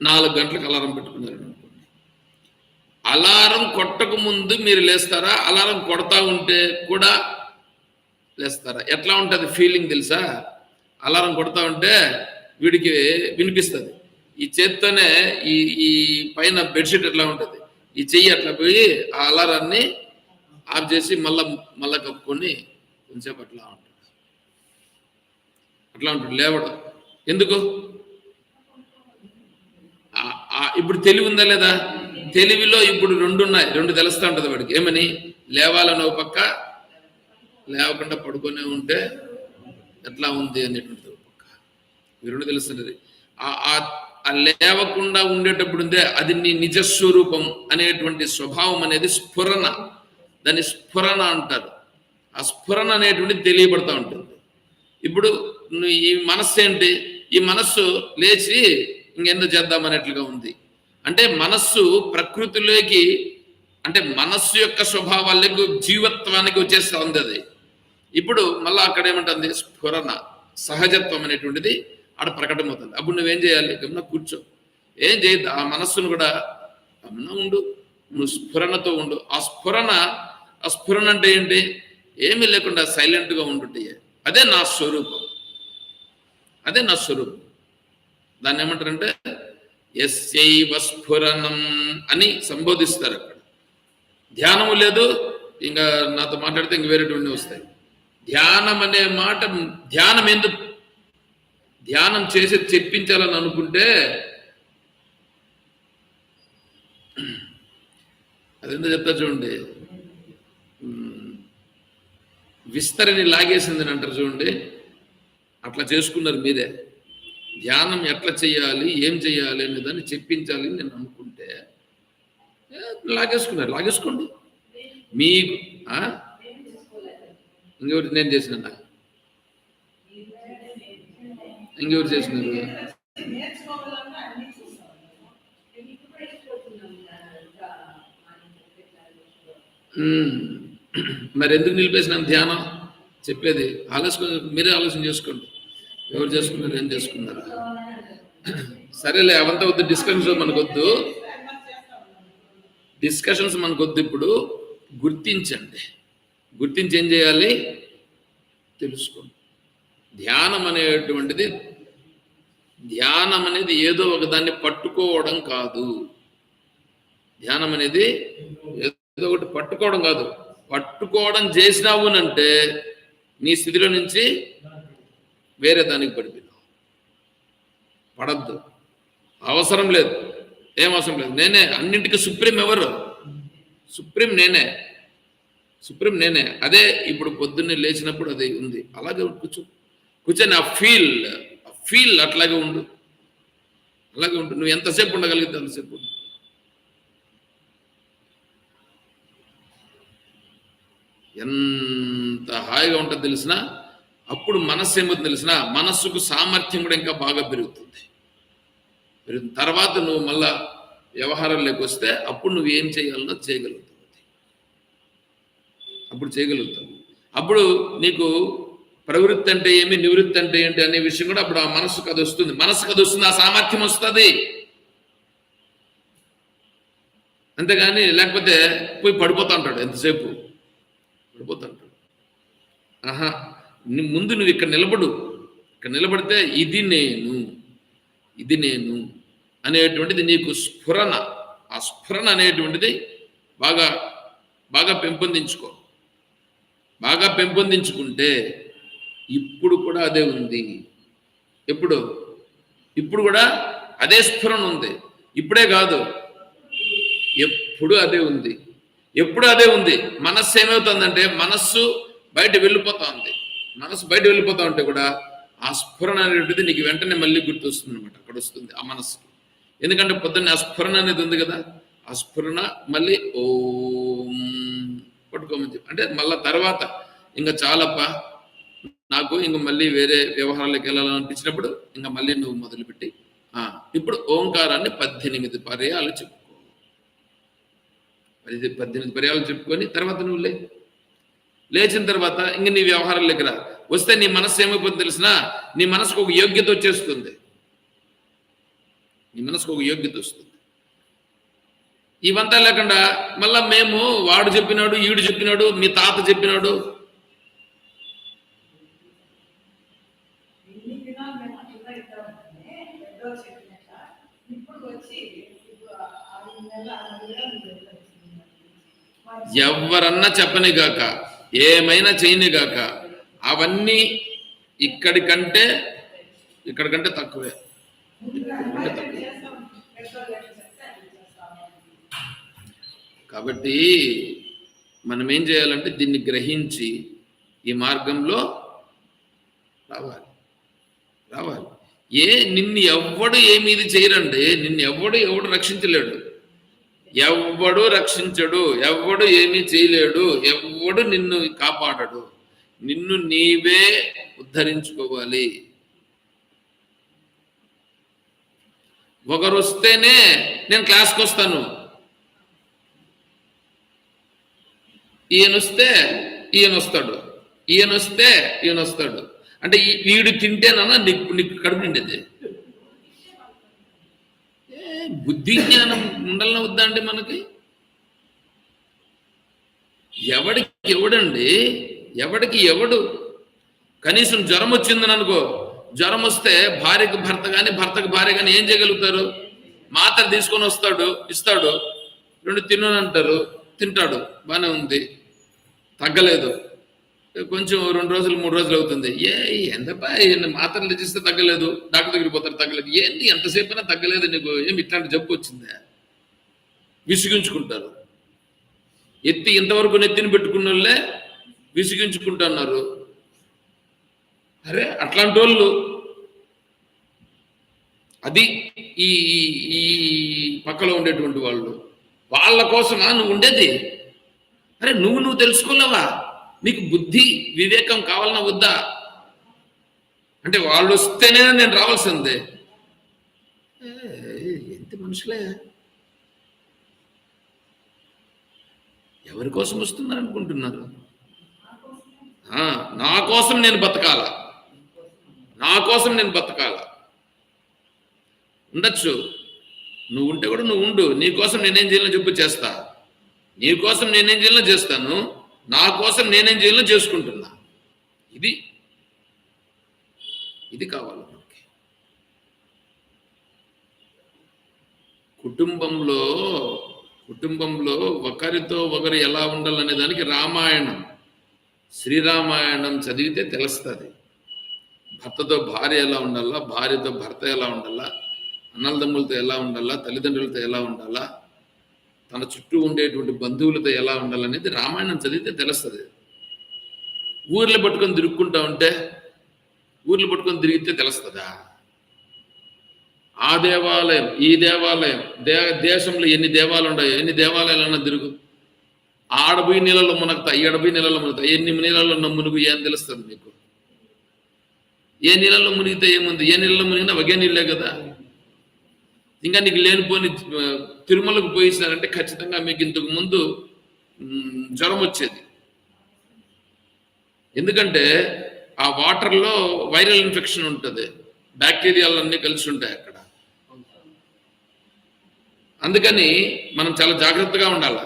4 గంటలకు అలారం పెట్టుకున్నారు అనుకోండి. అలారం కొట్టక ముందు మీరు లేస్తారా? అలారం కొడతా ఉంటే కూడా లేస్తారా? ఎట్లా ఉంటుంది ఫీలింగ్ తెలుసా? అలారం కొడతా ఉంటే వీడికి వినిపిస్తుంది. ఈ చేత్తోనే ఈ పైన బెడ్షీట్ ఎట్లా ఉంటుంది, ఈ చెయ్యి అట్లా పోయి ఆ అలారాన్ని ఆఫ్ చేసి మళ్ళా కప్పుకొని కొంచెంసేపు అట్లా ఉంటుంది లేవడం. ఎందుకు? ఇప్పుడు తెలివి ఉందా లేదా? తెలివిలో ఇప్పుడు 2 ఉన్నాయి. 2 తెలుస్తూ ఉంటుంది వాడికి. ఏమని? లేవాలని ఒక పక్క, లేవకుండా పడుకొనే ఉంటే ఎట్లా ఉంది అనేటువంటి ఒక పక్క. ఈ 2 తెలుస్తుంటది. ఆ లేవకుండా ఉండేటప్పుడు ఉందే అది నీ నిజస్వరూపం అనేటువంటి స్వభావం అనేది స్ఫురణ. దాన్ని స్ఫురణ అంటారు. ఆ స్ఫురణ అనేటువంటిది తెలియబడతా ఉంటుంది. ఇప్పుడు ఈ మనస్సు ఏంటి? ఈ మనస్సు లేచి ఇంకెందుకు చేద్దామనేట్లుగా ఉంది. అంటే మనస్సు ప్రకృతిలోకి, అంటే మనస్సు యొక్క స్వభావాలకు, జీవత్వానికి వచ్చేస్తా ఉంది అది. ఇప్పుడు మళ్ళీ అక్కడ ఏమంటుంది? స్ఫురణ, సహజత్వం అనేటువంటిది ఆడ ప్రకటమవుతుంది. అప్పుడు నువ్వేం చేయాలి? గమన కూర్చో, ఏం చేయద్దు. ఆ మనస్సును కూడా గమన ఉండు, నువ్వు స్ఫురణతో ఉండు. ఆ స్ఫురణ అంటే ఏంటి? ఏమీ లేకుండా సైలెంట్గా ఉండుంటే అదే నా స్వరూపం. దాన్ని ఏమంటారంటే యస్యైవ స్ఫురణం అని సంబోధిస్తారు. అక్కడ ధ్యానము లేదు, ఇంకా నాతో మాట్లాడితే ఇంక వేరేటువంటి వస్తాయి. ధ్యానం అనే మాట, ధ్యానం చేసి చెప్పించాలని అనుకుంటే అదెందుకు చెప్తా చూడండి. విస్తరిని లాగేసిందని అంటారు చూడండి, అట్లా చేసుకున్నారు మీరే. ధ్యానం ఎట్లా చేయాలి, ఏం చేయాలి అనే దాన్ని చెప్పించాలి నేను అనుకుంటే లాగేసుకోండి. మీకు ఇంకెవరు? నేను చేసిన ఇంకెవరు చేసినారు? మరి ఎందుకు నిలిపేసినాను ధ్యానం? చెప్పేది మీరే ఆలోచన చేసుకోండి. ఎవరు చేసుకున్నారు, ఏం చేసుకున్నారు? సరేలే, అవంతా వద్దు, డిస్కషన్స్ మనకొద్దు, డిస్కషన్స్ మనకొద్దు. ఇప్పుడు గుర్తించండి, గుర్తించి ఏం చేయాలి? తెలుసుకోండి. ధ్యానం అనేది ఏదో ఒక దాన్ని పట్టుకోవడం కాదు. ధ్యానం అనేది ఏదో ఒకటి పట్టుకోవడం కాదు. పట్టుకోవడం చేసినావు అంటే నీ స్థితిలో నుంచి వేరే దానికి పడిపోయినావు. పడద్దు, అవసరం లేదు, ఏం అవసరం లేదు. నేనే అన్నింటికి సుప్రీం. ఎవరు సుప్రీం? నేనే. అదే ఇప్పుడు పొద్దున్నే లేచినప్పుడు అదే ఉంది, అలాగే కూర్చొని ఆ ఫీల్ అట్లాగే ఉండు. నువ్వు ఎంతసేపు ఉండగలిగితే అంతసేపు ఉండు. ఎంత హాయిగా ఉంటుంది తెలిసిన. అప్పుడు మనస్సు ఏమవుతుంది తెలిసిన, మనస్సుకు సామర్థ్యం కూడా ఇంకా బాగా పెరుగుతుంది. తర్వాత నువ్వు మళ్ళా వ్యవహారంలోకి వస్తే అప్పుడు నువ్వు ఏం చేయాలనో చేయగలుగుతావు. అప్పుడు నీకు ప్రవృత్తి అంటే ఏమి, నివృత్తి అంటే ఏంటి అనే విషయం కూడా అప్పుడు ఆ మనస్సుకు అది వస్తుంది. ఆ సామర్థ్యం వస్తుంది. అంతేగాని లేకపోతే పోయి పడిపోతా ఉంటాడు, ఎంతసేపు పడిపోతా ఉంటాడు. ముందు నువ్వు ఇక్కడ నిలబడితే ఇది నేను అనేటువంటిది నీకు స్ఫురణ. ఆ స్ఫురణ అనేటువంటిది బాగా పెంపొందించుకుంటే ఇప్పుడు కూడా అదే ఉంది. ఇప్పుడు కూడా అదే స్ఫురణ ఉంది. ఇప్పుడే కాదు, ఎప్పుడు అదే ఉంది. మనస్సు ఏమవుతుందంటే, మనస్సు బయట వెళ్ళిపోతా ఉంటే కూడా ఆ స్ఫురణ అనేటువంటిది నీకు వెంటనే మళ్ళీ గుర్తొస్తుంది అనమాట. అక్కడ వస్తుంది ఆ మనస్సుకి. ఎందుకంటే పొద్దున్నే ఆ స్ఫురణ అనేది ఉంది కదా, ఆ స్ఫురణ మళ్ళీ ఓం పట్టుకోమని చెప్పి, అంటే మళ్ళా తర్వాత ఇంకా చాలప్ప నాకు ఇంక మళ్ళీ వేరే వ్యవహారాలకు వెళ్ళాలనిపించినప్పుడు ఇంకా మళ్ళీ నువ్వు మొదలుపెట్టి ఇప్పుడు ఓంకారాన్ని 18 పర్యాలు చెప్పుకో. 18 పర్యాలు చెప్పుకొని తర్వాత నువ్వు లేచిన తర్వాత ఇంక నీ వ్యవహారాల దగ్గర వస్తే నీ మనస్సు ఏమైపోతుంది తెలిసినా, నీ మనసుకు ఒక యోగ్యత వచ్చేస్తుంది. ఇవంతా లేకుండా మళ్ళా మేము వాడు చెప్పినాడు, ఈడు చెప్పినాడు, మీ తాత చెప్పినాడు, ఎవరన్నా చెప్పనిగాక, ఏమైనా చేయనిగాక, అవన్నీ ఇక్కడికంటే తక్కువే. కాబట్టి మనం ఏం చేయాలంటే దీన్ని గ్రహించి ఈ మార్గంలో రావాలి. నిన్ను ఎవ్వడు ఏమీది చేయరండి. నిన్ను ఎవడు రక్షించలేడు, ఎవ్వడు రక్షించడు, ఎవ్వడు ఏమీ చేయలేడు, ఎవ్వడు నిన్ను కాపాడడు. నిన్ను నీవే ఉద్ధరించుకోవాలి. ఒకరు వస్తేనే నేను క్లాస్కి వస్తాను, ఈయనొస్తే ఈయన వస్తాడు, అంటే వీడు తింటేనన్నా నీకు కడుపు నిండేది. బుద్ధి జ్ఞానం ఉండాలని వద్దా అండి మనకి? ఎవడికి ఎవడు కనీసం జ్వరం వచ్చిందని అనుకో, జ్వరం వస్తే భార్యకు భర్త కానీ, భర్తకు భార్య కానీ ఏం చేయగలుగుతారు? మాత్ర తీసుకొని ఇస్తాడు, 2 తిననంటారు, తింటాడు, బాగానే ఉంది, తగ్గలేదు, కొంచెం 2 రోజులు 3 రోజులు అవుతుంది. ఎంతపా మాత్రలు తెచ్చిస్తే తగ్గలేదు, డాక్టర్ దగ్గరికి పోతారు, తగ్గలేదు. ఏంటి ఎంతసేపు అయినా తగ్గలేదు, నీకు ఏమి ఇట్లాంటి జబ్బు వచ్చిందా? విసిగించుకుంటారు. ఇంతవరకు నెత్తిని పెట్టుకున్న వాళ్ళే విసిగించుకుంటున్నారు. అరే అట్లాంటి వాళ్ళు, అది ఈ పక్కలో ఉండేటువంటి వాళ్ళు, వాళ్ళ కోసమా నువ్వు ఉండేది? అరే నువ్వు తెలుసుకోలేవా? నీకు బుద్ధి వివేకం కావాలన్నా వద్దా? అంటే వాళ్ళు వస్తేనే నేను రావాల్సిందే. ఎంత మనుషులే, ఎవరి కోసం వస్తున్నారు అనుకుంటున్నారు? నా కోసం నేను బతకాల, నా కోసం నేను బతకాల. ఉండొచ్చు, నువ్వు ఉంటే కూడా నువ్వు ఉండు, నీ కోసం నేనేం చేయాలో చెప్పు చేస్తా, నీ కోసం నేనేం చేయాలో చేస్తాను, నా కోసం నేనేం చేయాలో చేసుకుంటున్నా. ఇది ఇది కావాలి మనకి. కుటుంబంలో ఒకరితో ఒకరు ఎలా ఉండాలనే దానికి రామాయణం, శ్రీరామాయణం చదివితే తెలుస్తుంది. భర్తతో భార్య ఎలా ఉండాలా, భార్యతో భర్త ఎలా ఉండాలా, అన్నదమ్ములతో ఎలా ఉండాలా, తల్లిదండ్రులతో ఎలా ఉండాలా, తన చుట్టూ ఉండేటువంటి బంధువులతో ఎలా ఉండాలనేది రామాయణం చదివితే తెలుస్తుంది. ఊర్లు పట్టుకొని తిరుక్కుంటా ఉంటే, ఊర్లు పట్టుకొని తిరిగితే తెలుస్తుందా? ఆ దేవాలయం, ఈ దేవాలయం, దేశంలో ఎన్ని దేవాలయాలు ఉన్నాయో, ఎన్ని దేవాలయాలన్నా తిరుగు, ఆడబోయి నీళ్ళలో మునగతా, ఈడబోయి నీళ్ళలో మునుగుతా, ఎన్ని నీళ్ళలో మునుగు ఏం తెలుస్తుంది మీకు? ఏ నీళ్ళలో మునిగితే ఏముంది? ఏ నీళ్ళలో మునిగినా ఒకే నీళ్ళే కదా. ఇంకా నీకు లేనిపోని తిరుమలకు పోయిస్తారంటే ఖచ్చితంగా మీకు ఇంతకు ముందు జ్వరం వచ్చేది. ఎందుకంటే ఆ వాటర్లో వైరల్ ఇన్ఫెక్షన్ ఉంటుంది, బ్యాక్టీరియాలన్నీ కలిసి ఉంటాయి అక్కడ. అందుకని మనం చాలా జాగ్రత్తగా ఉండాలి.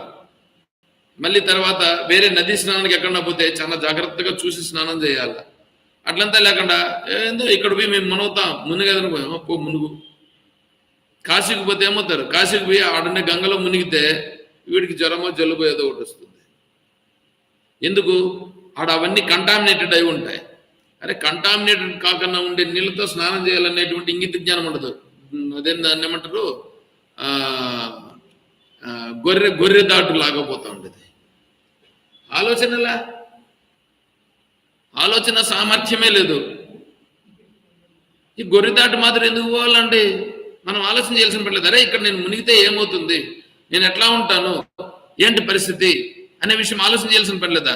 మళ్ళీ తర్వాత వేరే నదీ స్నానానికి ఎక్కడన్నా పోతే చాలా జాగ్రత్తగా చూసి స్నానం చేయాలి. అట్లంతా లేకుండా ఏందో ఇక్కడ పోయి మేము మునుగుతాం, మునిగేదని పోయాము, పో మునుగు. కాశీకి పోతే ఏమవుతారు, కాశీకి పోయి ఆడనే గంగలో మునిగితే వీడికి జ్వరమో జలుబో ఏదో ఒకటి వస్తుంది. ఎందుకు? ఆడ అవన్నీ కంటామినేటెడ్ అయి ఉంటాయి. అరే కంటామినేటెడ్ కాకుండా ఉండే నీళ్ళతో స్నానం చేయాలనేటువంటి ఇంగిత జ్ఞానం ఉండదు. అదే దాన్ని ఏమంటారు, గొర్రె దాటు లాగపోతా ఉండేది. ఆలోచన సామర్థ్యమే లేదు. ఈ గొర్రె దాటు మాత్రం ఎందుకు పోవాలండి? మనం ఆలోచన చేయాల్సిన పర్లేదు. అరే ఇక్కడ నేను మునిగితే ఏమవుతుంది, నేను ఎట్లా ఉంటాను, ఏంటి పరిస్థితి అనే విషయం ఆలోచన చేయాల్సిన పర్లేదా?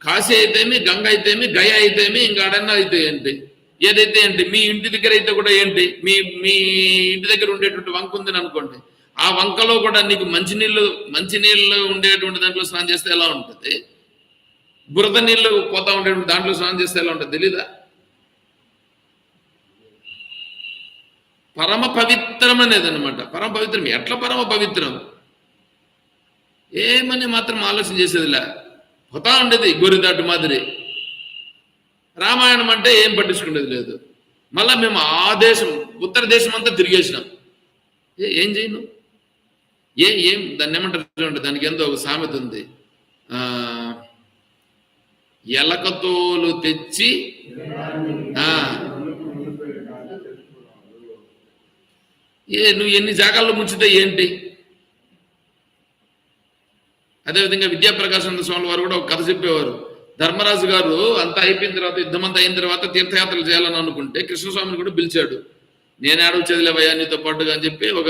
కాశీ అయితేమి, గంగ అయితేమి, గయ అయితేమి, ఇంకా ఆడన్నా అయితే ఏంటి, ఏదైతే ఏంటి, మీ ఇంటి దగ్గర అయితే కూడా ఏంటి, మీ ఇంటి దగ్గర ఉండేటువంటి వంక ఉందని అనుకోండి, ఆ వంకలో కూడా నీకు మంచినీళ్ళు ఉండేటువంటి దాంట్లో స్నానం చేస్తే ఎలా ఉంటుంది, బురద నీళ్ళు పోతా ఉండేటువంటి దాంట్లో స్నానం చేస్తే ఎలా ఉంటుంది తెలీదా? పరమ పవిత్రం అనేది అనమాట. పరమ పవిత్రం ఎట్లా పరమ పవిత్రం ఏమని మాత్రం ఆలోచన చేసేదిలే, పోతా ఉండేది గొర్రెదాటు మాదిరి. రామాయణం అంటే ఏం పట్టించుకునేది లేదు. మళ్ళా మేము ఆ దేశం, ఉత్తర దేశం అంతా తిరిగేసినాం. ఏం చేయను? ఏం దాన్ని ఏమంటారు చూడండి, దానికి ఎంతో ఒక సామెత ఉంది, ఎలకతోలు తెచ్చి నువ్వు ఎన్ని జాగాల్లో ముంచితే ఏంటి? అదేవిధంగా విద్యాప్రకాశానంద స్వామి వారు కూడా ఒక కథ చెప్పేవారు. ధర్మరాజు గారు అంతా అయిపోయిన తర్వాత, యుద్ధమంతా అయిన తర్వాత తీర్థయాత్రలు చేయాలని అనుకుంటే కృష్ణస్వామిని కూడా పిలిచాడు. నేను ఆడవ చదిలేవయ్యా నీతో పాటుగా అని చెప్పి ఒక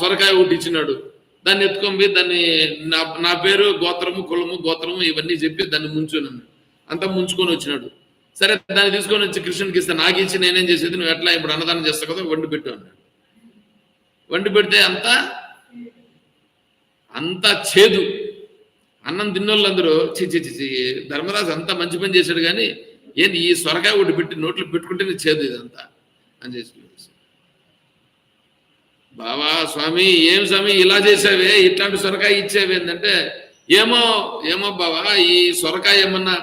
సొరకాయ ఒకటి ఇచ్చినాడు. దాన్ని ఎత్తుకొని దాన్ని నా పేరు, గోత్రము, కులము, గోత్రము ఇవన్నీ చెప్పి దాన్ని ముంచున్నాను. అంతా ముంచుకొని వచ్చినాడు. సరే దాన్ని తీసుకొని వచ్చి కృష్ణునికి ఇస్తే, నాకు ఇచ్చి నేనేం చేసేది, నువ్వు ఎట్లా ఇప్పుడు అన్నదానం చేస్తావు కదా, వండి పెట్టు అన్నాడు. వండి పెడితే అంతా చేదు. అన్నం తిన్నోళ్ళందరూ చి ధర్మరాజు అంతా మంచి పని చేశాడు, కానీ ఏంది ఈ సొరకాయ ఒకటి పెట్టి నోట్లో పెట్టుకుంటేనే చేదు ఇదంతా అని చేసి, బావా స్వామి ఏం స్వామి ఇలా చేసావే, ఇట్లాంటి సొరకాయ ఇచ్చేవి ఏంటంటే, ఏమో బావా ఈ సొరకాయ ఏమన్నా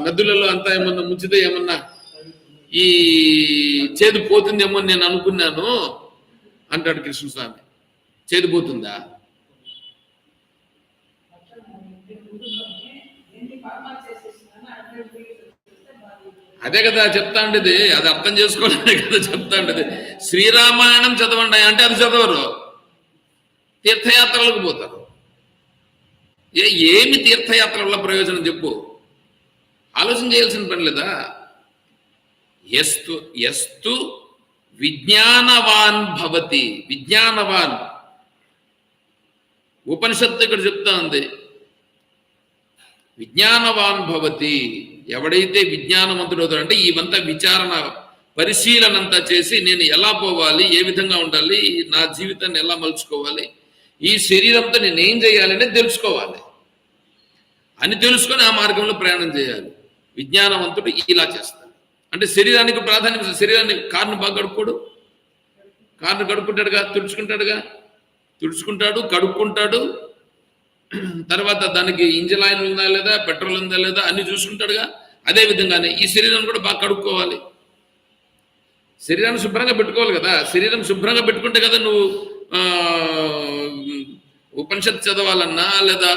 నదులలో అంతా ఏమన్నా ముంచితే ఏమన్నా ఈ చేదు పోతుందేమో నేను అనుకున్నాను అంటాడు కృష్ణస్వామి. చేదు పోతుందా? అదే కదా చెప్తా ఉండేది, అది అర్థం చేసుకోవాలనే కదా చెప్తా ఉండేది. శ్రీరామాయణం చదవండి అంటే అది చదవరు, తీర్థయాత్రలకు పోతారు. ఏమి తీర్థయాత్ర వల్ల ప్రయోజనం చెప్పు? ఆలోచన చేయాల్సిన పని లేదా? ఎస్తు విజ్ఞానవాన్ భవతి. విజ్ఞానవాన్ ఉపనిషత్తు ఇక్కడ చెప్తా ఉంది, విజ్ఞానవాన్ భవతి. ఎవడైతే విజ్ఞానవంతుడు అవుతాడు అంటే ఇవంతా విచారణ పరిశీలనంతా చేసి నేను ఎలా పోవాలి, ఏ విధంగా ఉండాలి, నా జీవితాన్ని ఎలా మలుచుకోవాలి, ఈ శరీరంతో నేనేం చేయాలనే తెలుసుకోవాలి. అని తెలుసుకొని ఆ మార్గంలో ప్రయాణం చేయాలి. విజ్ఞానవంతుడు ఇలా చేస్తాడు. అంటే శరీరానికి ప్రాధాన్యత, శరీరాన్ని కారును బాగా కడుక్కోడు, కారును కడుక్కుంటాడుగా, తుడుచుకుంటాడు, కడుక్కుంటాడు. తర్వాత దానికి ఇంజిన్ ఆయిల్ ఉందా లేదా, పెట్రోల్ ఉందా లేదా అన్ని చూసుకుంటాడుగా. అదే విధంగానే ఈ శరీరాన్ని కూడా బాగా కడుక్కోవాలి. శరీరాన్ని శుభ్రంగా పెట్టుకోవాలి కదా. శరీరం శుభ్రంగా పెట్టుకుంటే కదా నువ్వు ఉపనిషత్తు చదవాలన్నా లేదా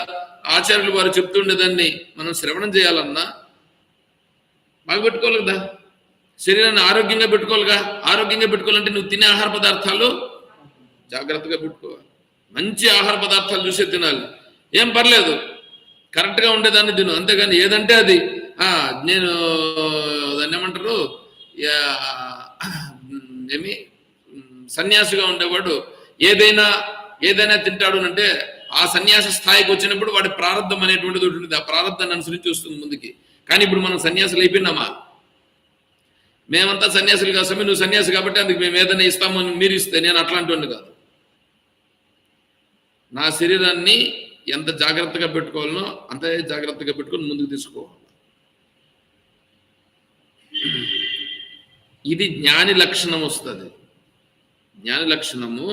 ఆచార్యులు వారు చెప్తుండేదాన్ని మనం శ్రవణం చేయాలన్నా బాగా పెట్టుకోవాలి కదా. శరీరాన్ని ఆరోగ్యంగా పెట్టుకోవాలిగా. ఆరోగ్యంగా పెట్టుకోవాలంటే నువ్వు తినే ఆహార పదార్థాలు జాగ్రత్తగా పెట్టుకోవాలి. మంచి ఆహార పదార్థాలు చూసే తినాలి. ఏం పర్లేదు, కరెక్ట్గా ఉండేదాన్ని తిను, అంతేగాని ఏదంటే అది. నేను దాన్ని ఏమంటారు, ఏమి సన్యాసిగా ఉండేవాడు ఏదైనా తింటాడు అంటే ఆ సన్యాస స్థాయికి వచ్చినప్పుడు వాడి ప్రారంధం అనేటువంటిది ఉంటుంది. ఆ ప్రారంధాన్ని అనుసరించి వస్తుంది ముందుకి. కానీ ఇప్పుడు మనం సన్యాసులు అయిపోయినామా? మేమంతా సన్యాసులు కాదు స్వామి, నువ్వు సన్యాసి కాబట్టి అందుకు మేము ఏదైనా ఇస్తామని మీరు ఇస్తే నేను అట్లాంటి కాదు. నా శరీరాన్ని ఎంత జాగ్రత్తగా పెట్టుకోవాలనో అంతే జాగ్రత్తగా పెట్టుకొని ముందుకు తీసుకోవాలి. ఇది జ్ఞాని లక్షణం వస్తుంది. జ్ఞాని లక్షణము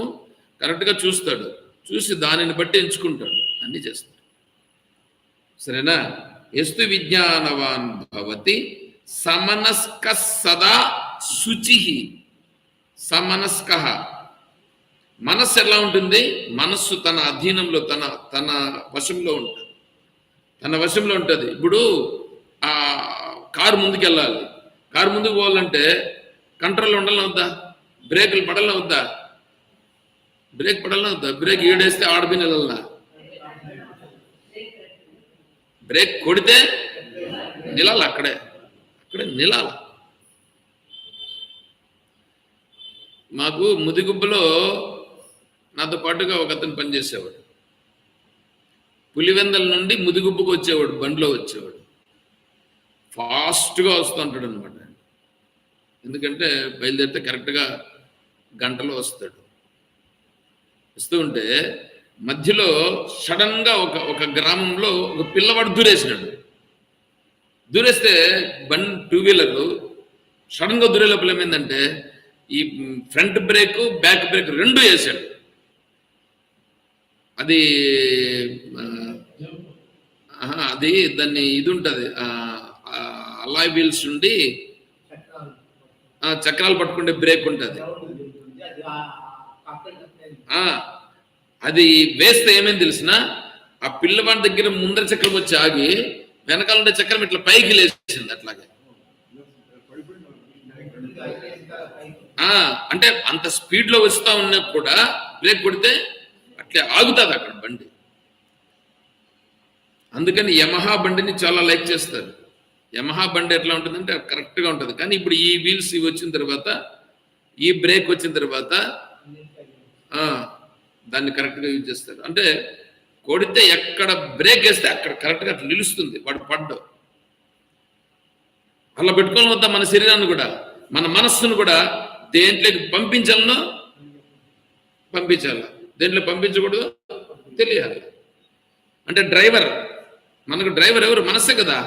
కరెక్ట్గా చూస్తాడు, చూసి దానిని బట్టి ఎంచుకుంటాడు, అన్ని చేస్తాడు. సరేనా? ఎస్తు విజ్ఞానవాన్ భవతి సమనస్క సదా శుచి. సమనస్క మనస్సు ఎలా ఉంటుంది? మనస్సు తన అధీనంలో, తన వశంలో ఉంటుంది. తన వశంలో ఉంటుంది. ఇప్పుడు ఆ కారు ముందుకెళ్ళాలి. కారు ముందుకు పోవాలంటే కంట్రోల్ ఉండాలని వద్దా? బ్రేకులు పడాలని వద్దా? బ్రేక్ పడాలని వద్దా? బ్రేక్ ఏడేస్తే ఆడబిన వెళ్ళాలన్నా? బ్రేక్ కొడితే నిలాలి, అక్కడే నిలాల. మాకు ముదిగుబ్బలో నాతో పాటుగా ఒక అతను పనిచేసేవాడు. పులివెందల నుండి ముదిగుబ్బకు వచ్చేవాడు, బండిలో వచ్చేవాడు. ఫాస్ట్గా వస్తుంటాడు అనమాట. ఎందుకంటే బయలుదేరితే కరెక్ట్గా గంటలో వస్తాడు. వస్తూ ఉంటే మధ్యలో సడన్గా ఒక గ్రామంలో ఒక పిల్లవాడు దూరేసినాడు. దూరేస్తే టూ వీలరు సడన్గా దూరే లోపల ఏమైందంటే ఈ ఫ్రంట్ బ్రేక్ బ్యాక్ బ్రేక్ రెండు వేసాడు. అది దాన్ని ఇది ఉంటుంది, అలాయ్ వీల్స్ ఉండి చక్రాలు పట్టుకుంటే బ్రేక్ ఉంటుంది. అది వేస్తే ఏమేమి తెలిసిన, ఆ పిల్లవాడి దగ్గర ముందర చక్రం వచ్చి ఆగి వెనకాల ఉండే చక్రం ఇట్లా పైకి లేచింది. అట్లాగే అంటే అంత స్పీడ్ లో వస్తా ఉన్నా కూడా బ్రేక్ కొడితే అట్లే ఆగుతుంది అక్కడ బండి. అందుకని యమహా బండిని చాలా లైక్ చేస్తారు. యమహా బండి ఎట్లా ఉంటుందంటే కరెక్ట్గా ఉంటుంది. కానీ ఇప్పుడు ఈ వీల్స్ ఇవి వచ్చిన తర్వాత, ఈ బ్రేక్ వచ్చిన తర్వాత దాన్ని కరెక్ట్గా యూజ్ చేస్తారు. అంటే కొడితే ఎక్కడ బ్రేక్ వేస్తే అక్కడ కరెక్ట్గా అట్లా నిలుస్తుంది, వాడు పడ్డం. అలా పెట్టుకోవాలి వద్దా మన శరీరాన్ని కూడా, మన మనస్సును కూడా దేంట్లోకి పంపించాలనో పంపించాలి, దేంట్లో పంపించకూడదు తెలియాలి. అంటే డ్రైవర్, మనకు డ్రైవర్ ఎవరు? మనస్సే కదా.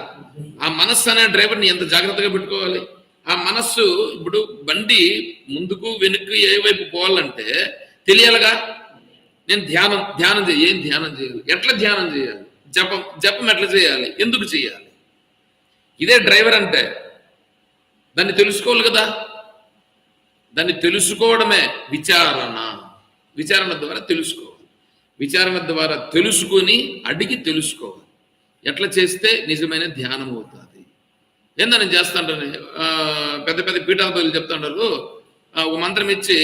ఆ మనస్సు అనే డ్రైవర్ని ఎంత జాగ్రత్తగా పెట్టుకోవాలి. ఆ మనస్సు ఇప్పుడు బండి ముందుకు వెనుక్కు ఏ వైపు పోవాలంటే తెలియాలిగా. నేను ధ్యానం ఏం ధ్యానం చేయాలి, ఎట్లా ధ్యానం చేయాలి, జపం ఎట్లా చేయాలి, ఎందుకు చేయాలి, ఇదే డ్రైవర్ అంటే. దాన్ని తెలుసుకోవాలి కదా. దాన్ని తెలుసుకోవడమే విచారణ ద్వారా తెలుసుకోవాలి. విచారణ ద్వారా తెలుసుకొని అడిగి తెలుసుకోవాలి. ఎట్లా చేస్తే నిజమైన ధ్యానం అవుతుంది. ఏందో నేను చేస్తాంటాను, పెద్ద పెద్ద పీఠాధిపతులు చెప్తాంటారు, ఒక మంత్రం ఇచ్చి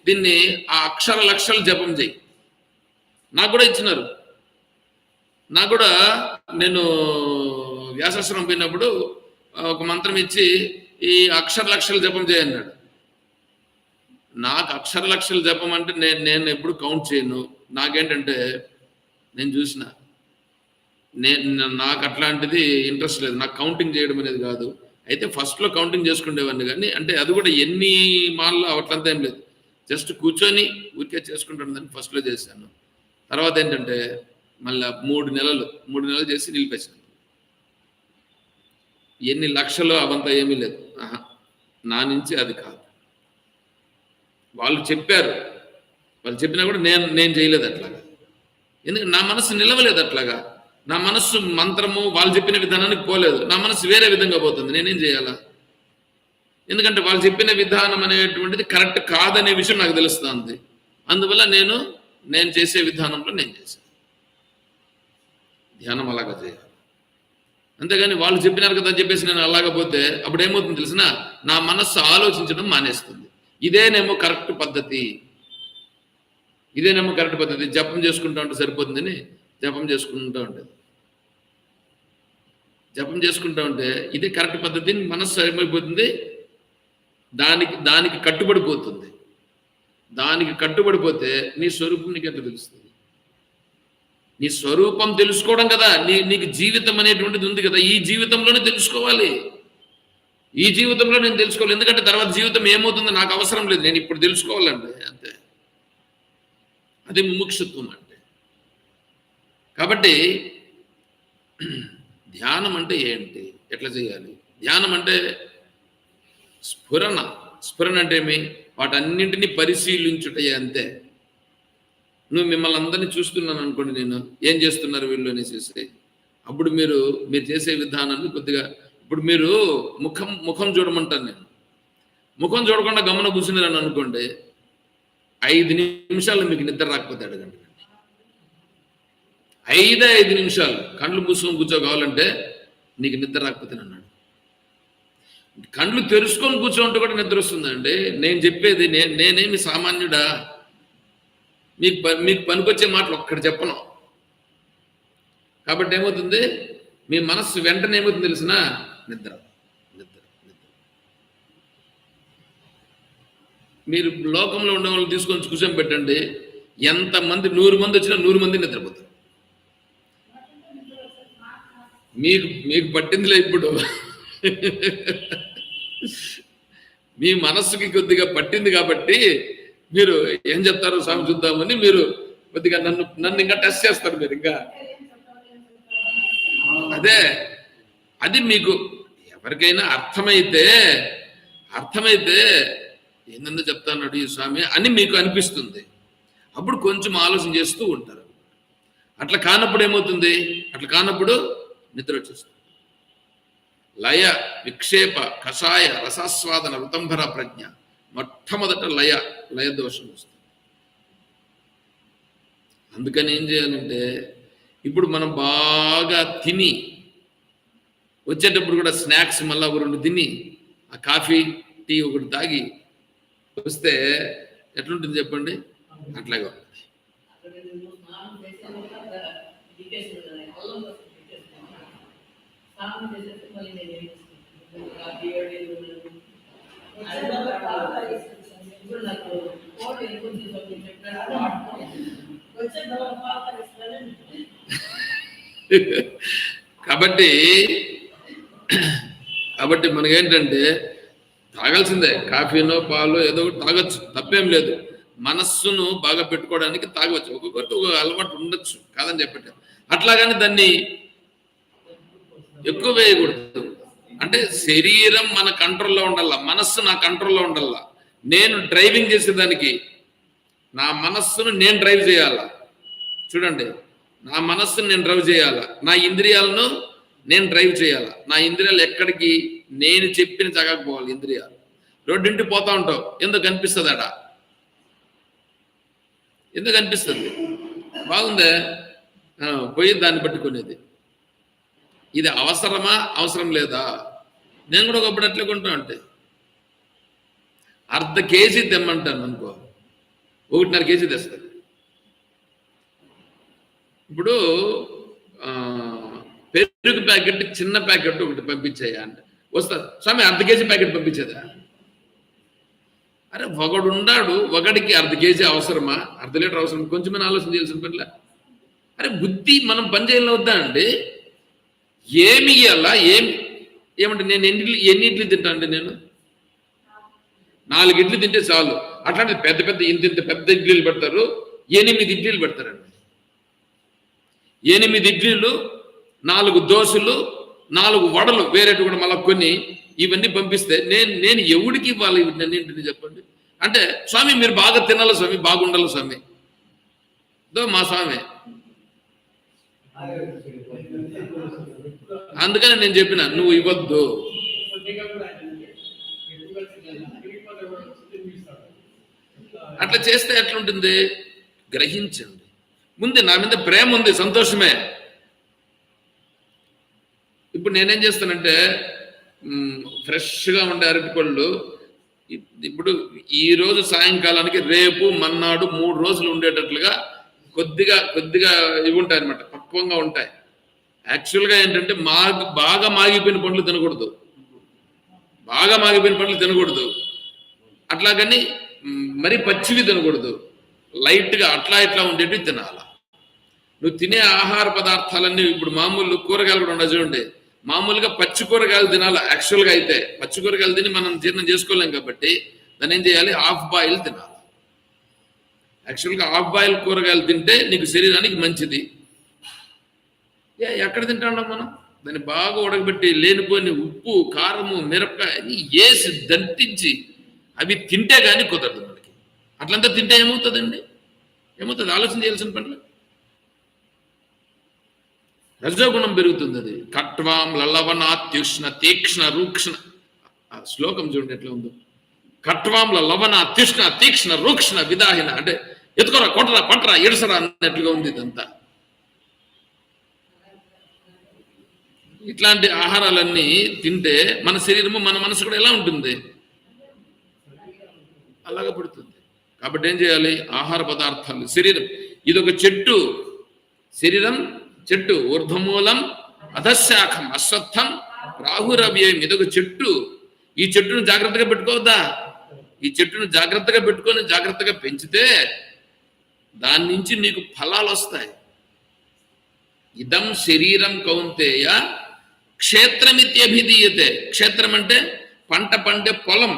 దీన్ని ఆ అక్షర లక్షలు జపం చేయి. నాకు కూడా ఇచ్చినారు. నాకు కూడా నేను వ్యాసాశ్రమం పోయినప్పుడు ఒక మంత్రం ఇచ్చి ఈ అక్షర లక్షలు జపం చేయన్నాడు. నాకు అక్షర లక్షలు జపం అంటే నేను ఎప్పుడు కౌంట్ చేయను. నాకేంటంటే నేను చూసిన, నాకు అట్లాంటిది ఇంట్రెస్ట్ లేదు. నాకు కౌంటింగ్ చేయడం అనేది కాదు. అయితే ఫస్ట్లో కౌంటింగ్ చేసుకునేవాడిని, కానీ అంటే అది కూడా ఎన్ని మాల్లో అట్లంతా ఏం లేదు. జస్ట్ కూర్చొని ఊరికే చేసుకుంటాను దాన్ని ఫస్ట్లో చేశాను. తర్వాత ఏంటంటే మళ్ళీ 3 నెలలు చేసి నిలిపేశాను. ఎన్ని లక్షలు అవంతా ఏమీ లేదు. నా నుంచి అది కాదు. వాళ్ళు చెప్పారు, వాళ్ళు చెప్పినా కూడా నేను చేయలేదు అట్లాగా. ఎందుకంటే నా మనసు నిలవలేదు అట్లాగా. నా మనస్సు మంత్రము వాళ్ళు చెప్పిన విధానానికి పోలేదు. నా మనసు వేరే విధంగా పోతుంది. నేనేం చేయాలా? ఎందుకంటే వాళ్ళు చెప్పిన విధానం అనేటువంటిది కరెక్ట్ కాదనే విషయం నాకు తెలుస్తుంది. అందువల్ల నేను చేసే విధానంలో నేను చేశాను. ధ్యానం అలాగా చేయాలి. అంతేగాని వాళ్ళు చెప్పినారు కదా అని చెప్పేసి నేను అలాగపోతే అప్పుడు ఏమవుతుంది తెలిసిన, నా మనస్సు ఆలోచించడం మానేస్తుంది. ఇదేనేమో కరెక్ట్ పద్ధతి, జపం చేసుకుంటూ ఉంటే సరిపోతుందని జపం చేసుకుంటూ ఉంటుంది. జపం చేసుకుంటూ ఉంటే ఇదే కరెక్ట్ పద్ధతి, మనస్సు ఏమైపోతుంది, దానికి కట్టుబడిపోతుంది. దానికి కట్టుబడిపోతే నీ స్వరూపం నీకు ఎంత తెలుస్తుంది? నీ స్వరూపం తెలుసుకోవడం కదా. నీకు జీవితం అనేటువంటిది ఉంది కదా, ఈ జీవితంలోనే తెలుసుకోవాలి. ఈ జీవితంలో నేను తెలుసుకోవాలి. ఎందుకంటే తర్వాత జీవితం ఏమవుతుందో నాకు అవసరం లేదు, నేను ఇప్పుడు తెలుసుకోవాలండి అంతే. అది ముముక్షుత్వం అంటే. కాబట్టి ధ్యానం అంటే ఏంటి, ఎట్లా చేయాలి? ధ్యానం అంటే స్ఫురణ అంటే ఏమి? వాటన్నింటినీ పరిశీలించుటయే అంతే. నువ్వు మిమ్మల్ని అందరినీ చూస్తున్నాను అనుకోండి, నేను ఏం చేస్తున్నారు వీళ్ళు అనేసి, అప్పుడు మీరు చేసే విధానాన్ని కొద్దిగా, ఇప్పుడు మీరు ముఖం చూడమంటాను నేను. ముఖం చూడకుండా గమన కూర్చున్నారని అనుకోండి, 5 నిమిషాలు మీకు నిద్ర రాకపోతే అడగండి. 5 నిమిషాలు కళ్ళు మూసుకొని కూర్చో కావాలంటే నీకు నిద్ర రాకపోతే అన్నాడు. కళ్ళు తెరుచుకొని కూర్చోంటే కూడా నిద్ర వస్తుందండి. నేను చెప్పేది నేనేమి సామాన్యుడా? మీకు పనికొచ్చే మాటలు ఒక్కటి చెప్పను. కాబట్టి ఏమవుతుంది, మీ మనస్సు వెంటనే ఏమవుతుంది తెలిసిన, నిద్ర. మీరు లోకంలో ఉండే వాళ్ళు తీసుకొని కూర్చొని పెట్టండి, ఎంతమంది 100 మంది వచ్చినా 100 మంది నిద్రపోతారు. మీకు పట్టిందిలే ఇప్పుడు. మీ మనస్సుకి కొద్దిగా పట్టింది కాబట్టి మీరు ఏం చెప్తారో స్వామి చూద్దామని మీరు కొద్దిగా నన్ను ఇంకా టెస్ట్ చేస్తారు. మీరు ఇంకా అదే, అది మీకు ఎవరికైనా అర్థమైతే ఏందో చెప్తాన్నాడు ఈ స్వామి అని మీకు అనిపిస్తుంది. అప్పుడు కొంచెం ఆలోచన చేస్తూ ఉంటారు. అట్లా కానప్పుడు ఏమవుతుంది, అట్లా కానప్పుడు నిద్ర వచ్చేస్తుంది. లయ విక్షేప కషాయ రసాస్వాదన ఋతంభర ప్రజ్ఞ, మొట్టమొదట లయ దోషం వస్తుంది. అందుకని ఏం చేయాలంటే, ఇప్పుడు మనం బాగా తిని వచ్చేటప్పుడు కూడా స్నాక్స్ మళ్ళీ 2 తిని ఆ కాఫీ టీ ఒకటి తాగి వస్తే ఎట్లుంటుంది చెప్పండి? అట్లాగే కాబట్టి మనకేంటంటే తాగాల్సిందే, కాఫీనో పాలో ఏదో ఒకటి తాగొచ్చు, తప్పేం లేదు. మనస్సును బాగా పెట్టుకోవడానికి తాగవచ్చు, ఒక్కొక్కరికి ఒక అలవాటు ఉండొచ్చు, కాదని చెప్పట్టే. అట్లాగని దాన్ని ఎక్కువ వేయకూడదు. అంటే శరీరం మన కంట్రోల్లో ఉండాల, మనస్సు నా కంట్రోల్లో ఉండాల. నేను డ్రైవింగ్ చేసేదానికి నా మనస్సును నేను డ్రైవ్ చేయాలా. చూడండి, నా మనస్సును నేను డ్రైవ్ చేయాలా, నా ఇంద్రియాలను నేను డ్రైవ్ చేయాలా. నా ఇంద్రియాలు ఎక్కడికి, నేను చెప్పిన జాగాకు పోవాలి. ఇంద్రియాలు రోడ్డింటి పోతా ఉంటావు, ఎందుకు అనిపిస్తుంది అడా? ఎందుకు అనిపిస్తుంది? బాగుందే పోయి దాన్ని పట్టుకునేది. ఇది అవసరమా, అవసరం లేదా? నేను కూడా ఒకప్పుడు అట్లే కొంటా అంటే ½ కేజీ తెమ్మంటాను అనుకో, 1.5 కేజీ తెస్తుంది. ఇప్పుడు పెరుగు ప్యాకెట్, చిన్న ప్యాకెట్ ఒకటి పంపించాయా అంటే వస్తుంది. స్వామి ½ కేజీ ప్యాకెట్ పంపించేదా? అరే ఒకడున్నాడు, ఒకడికి ½ కేజీ అవసరమా, 1/2 లీటర్ అవసరం? కొంచెమైనా ఆలోచన చేయాల్సిన పనిలే. అరే బుద్ధి మనం పని చేయాలని వద్దా అండి? ఏమి ఇయ్యాలా? ఏమంటే నేను ఎన్ని ఇడ్లీ తింటా అండి? నేను 4 ఇడ్లీ తింటే చాలు. అట్లాంటి పెద్ద ఇంత పెద్ద ఇడ్లీలు పెడతారు, 8 ఇడ్లీలు పెడతారండి. 8 ఇడ్లీలు, 4 దోశలు, 4 వడలు వేరేటి కూడా మళ్ళీ కొన్ని ఇవన్నీ పంపిస్తే నేను ఎవడికి ఇవ్వాలి వీటిని చెప్పండి. అంటే స్వామి మీరు బాగా తినాలి స్వామి, బాగుండాలి స్వామి, మా స్వామి. అందుకని నేను చెప్పిన నువ్వు ఇవ్వద్దు. అట్లా చేస్తే ఎట్లుంటుంది గ్రహించండి. ముందు నా మీద ప్రేమ ఉంది, సంతోషమే. ఇప్పుడు నేనేం చేస్తానంటే ఫ్రెష్గా ఉండే అరటిపళ్ళు ఇప్పుడు ఈ రోజు సాయంకాలానికి రేపు మన్నాడు 3 రోజులు ఉండేటట్లుగా కొద్దిగా ఇవి ఉంటాయి అనమాట, పక్వంగా ఉంటాయి. యాక్చువల్గా ఏంటంటే బాగా మాగిపోయిన పండ్లు తినకూడదు, బాగా మాగిపోయిన పండ్లు తినకూడదు. అట్లాగని మరి పచ్చివి తినకూడదు, లైట్గా అట్లా ఇట్లా ఉండేవి తినాల. నువ్వు తినే ఆహార పదార్థాలన్నీ ఇప్పుడు మామూలు కూరగాయలు కూడా ఉండదు చూడండి, మామూలుగా పచ్చి కూరగాయలు తినాలి. యాక్చువల్గా అయితే పచ్చి కూరగాయలు తిని మనం జీర్ణం చేసుకోలేం కాబట్టి దాన్ని ఏం చేయాలి, హాఫ్ బాయిల్ తినాలి. యాక్చువల్గా హాఫ్ బాయిల్ కూరగాయలు తింటే నీకు శరీరానికి మంచిది. ఎక్కడ తింటాం మనం? దాన్ని బాగా ఉడకబెట్టి లేనిపోయిన ఉప్పు కారము మిరపకాయ అన్ని వేసి దంటించి అవి తింటే కానీ కుదరదు మనకి. అట్లంతా తింటే ఏమవుతుందండి? ఏమవుతుంది? ఆలోచన చేయాల్సిన పనులు. రజోగుణం పెరుగుతుంది. అది కట్వాం లలవనాత్యుష్ణ తీక్ష్ణ రూక్ష్ణ. శ్లోకం చూడండి ఎట్లా ఉందో. కట్వాం లలవన అత్యుష్ణ తీక్ష్ణ రూక్ష్ణ విదాహిన అంటే ఎత్తుకోరా కొట్టరా పట్టరా ఎడసరా అన్నట్లుగా ఉంది ఇదంతా. ఇట్లాంటి ఆహారాలన్నీ తింటే మన శరీరము మన మనసు కూడా ఎలా ఉంటుంది? అలాగ పడుతుంది. కాబట్టి ఏం చేయాలి? ఆహార పదార్థాలు, శరీరం ఇదొక చెట్టు, శరీరం చెట్టు, ఊర్ధ్వమూలం అధశాఖం అశ్వత్థం రాహురవ్యయం. ఇదొక చెట్టు. ఈ చెట్టును జాగ్రత్తగా పెట్టుకోవద్దా? ఈ చెట్టును జాగ్రత్తగా పెట్టుకొని జాగ్రత్తగా పెంచితే దాని నుంచి నీకు ఫలాలు వస్తాయి. ఇదం శరీరం కౌంతేయ క్షేత్రమిత్యభిధీయతే. క్షేత్రం అంటే పంట పండే పొలం.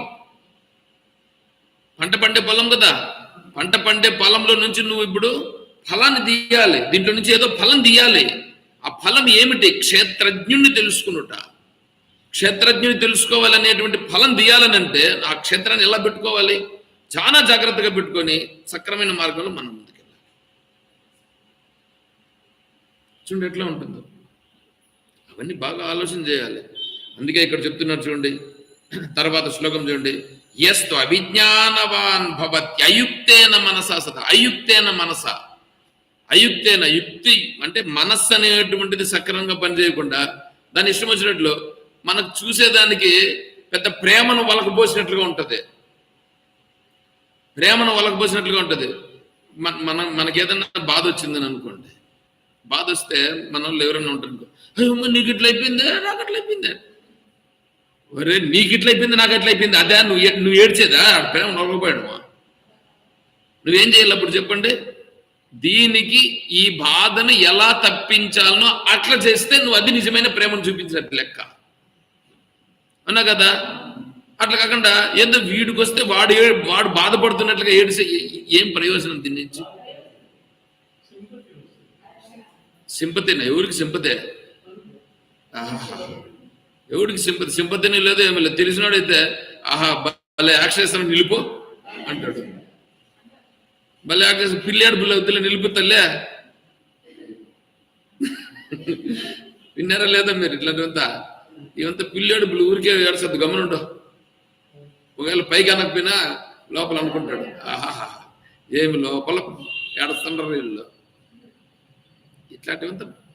పంట పండే పొలం కదా. పంట పండే పొలంలో నుంచి నువ్వు ఇప్పుడు ఫలాన్ని తీయాలి, దీంట్లో నుంచి ఏదో ఫలం తీయాలి. ఆ ఫలం ఏమిటి? క్షేత్రజ్ఞుణ్ణి తెలుసుకునుట. క్షేత్రజ్ఞుని తెలుసుకోవాలనేటువంటి ఫలం తీయాలని అంటే ఆ క్షేత్రాన్ని ఎలా పెట్టుకోవాలి? చాలా జాగ్రత్తగా పెట్టుకొని సక్రమైన మార్గంలో మనం ముందుకెళ్ళాలి. చూడండి ఎట్లా ఉంటుందో. అవన్నీ బాగా ఆలోచన చేయాలి. అందుకే ఇక్కడ చెప్తున్నారు చూడండి, తర్వాత శ్లోకం చూడండి. యస్తు అవిజ్ఞానవాన్ భవతి అయుక్తేన మనసా సత. అయుక్తేన మనస, అయుక్తేన యుక్తి అంటే మనస్సు అనేటువంటిది సక్రమంగా పనిచేయకుండా దాని ఇష్టం వచ్చినట్లు మనకు చూసేదానికి పెద్ద ప్రేమను వలకపోసినట్లుగా ఉంటుంది. ప్రేమను వలకపోసినట్లుగా ఉంటుంది. మనకి ఏదన్నా బాధ వచ్చిందని అనుకోండి, బాధ వస్తే మన వాళ్ళు ఎవరైనా ఉంటారు, నీకు ఇట్లా అయిపోయిందే నాకు అట్లా అయిపోయిందే, ఒరే నీకు ఇట్లా అయిపోయింది నాకు ఎట్లా అయిపోయింది, అదే నువ్వు ఏడ్చేదా? ప్రేమ నొలకపోయాడుమా? నువ్వేం చేయాలి అప్పుడు చెప్పండి? దీనికి ఈ బాధను ఎలా తప్పించాలనో అట్లా చేస్తే నువ్వు అది నిజమైన ప్రేమను చూపించినట్టు లెక్క, అన్నా కదా. అట్లా కాకుండా ఏదో వీడికి వస్తే వాడు బాధపడుతున్నట్లుగా ఏడిస్తే ఏం ప్రయోజనం దీని నుంచి? సింపతినా? ఎవరికి సింపతే? ఎవరికి సింపతి? సింపతిని లేదు ఏమి లేదు. తెలిసినాడైతే ఆహా భలే యాక్షన్ నిలిపో అంటాడు. భలే యాక్షన్ పిల్లాడు బుల్ల నిలిపితలే. విన్నారా లేదా మీరు? ఇట్లాంటివంతా ఇవంతా పిల్లాడు బుల్ల ఊరికే ఏడ్చద్దు, గమనుండో. ఒకవేళ పైకి అనకపోయినా లోపల అనుకుంటాడు, ఆహాహా ఏమి లోపల ఏడుస్తుండ్రు వీళ్ళు.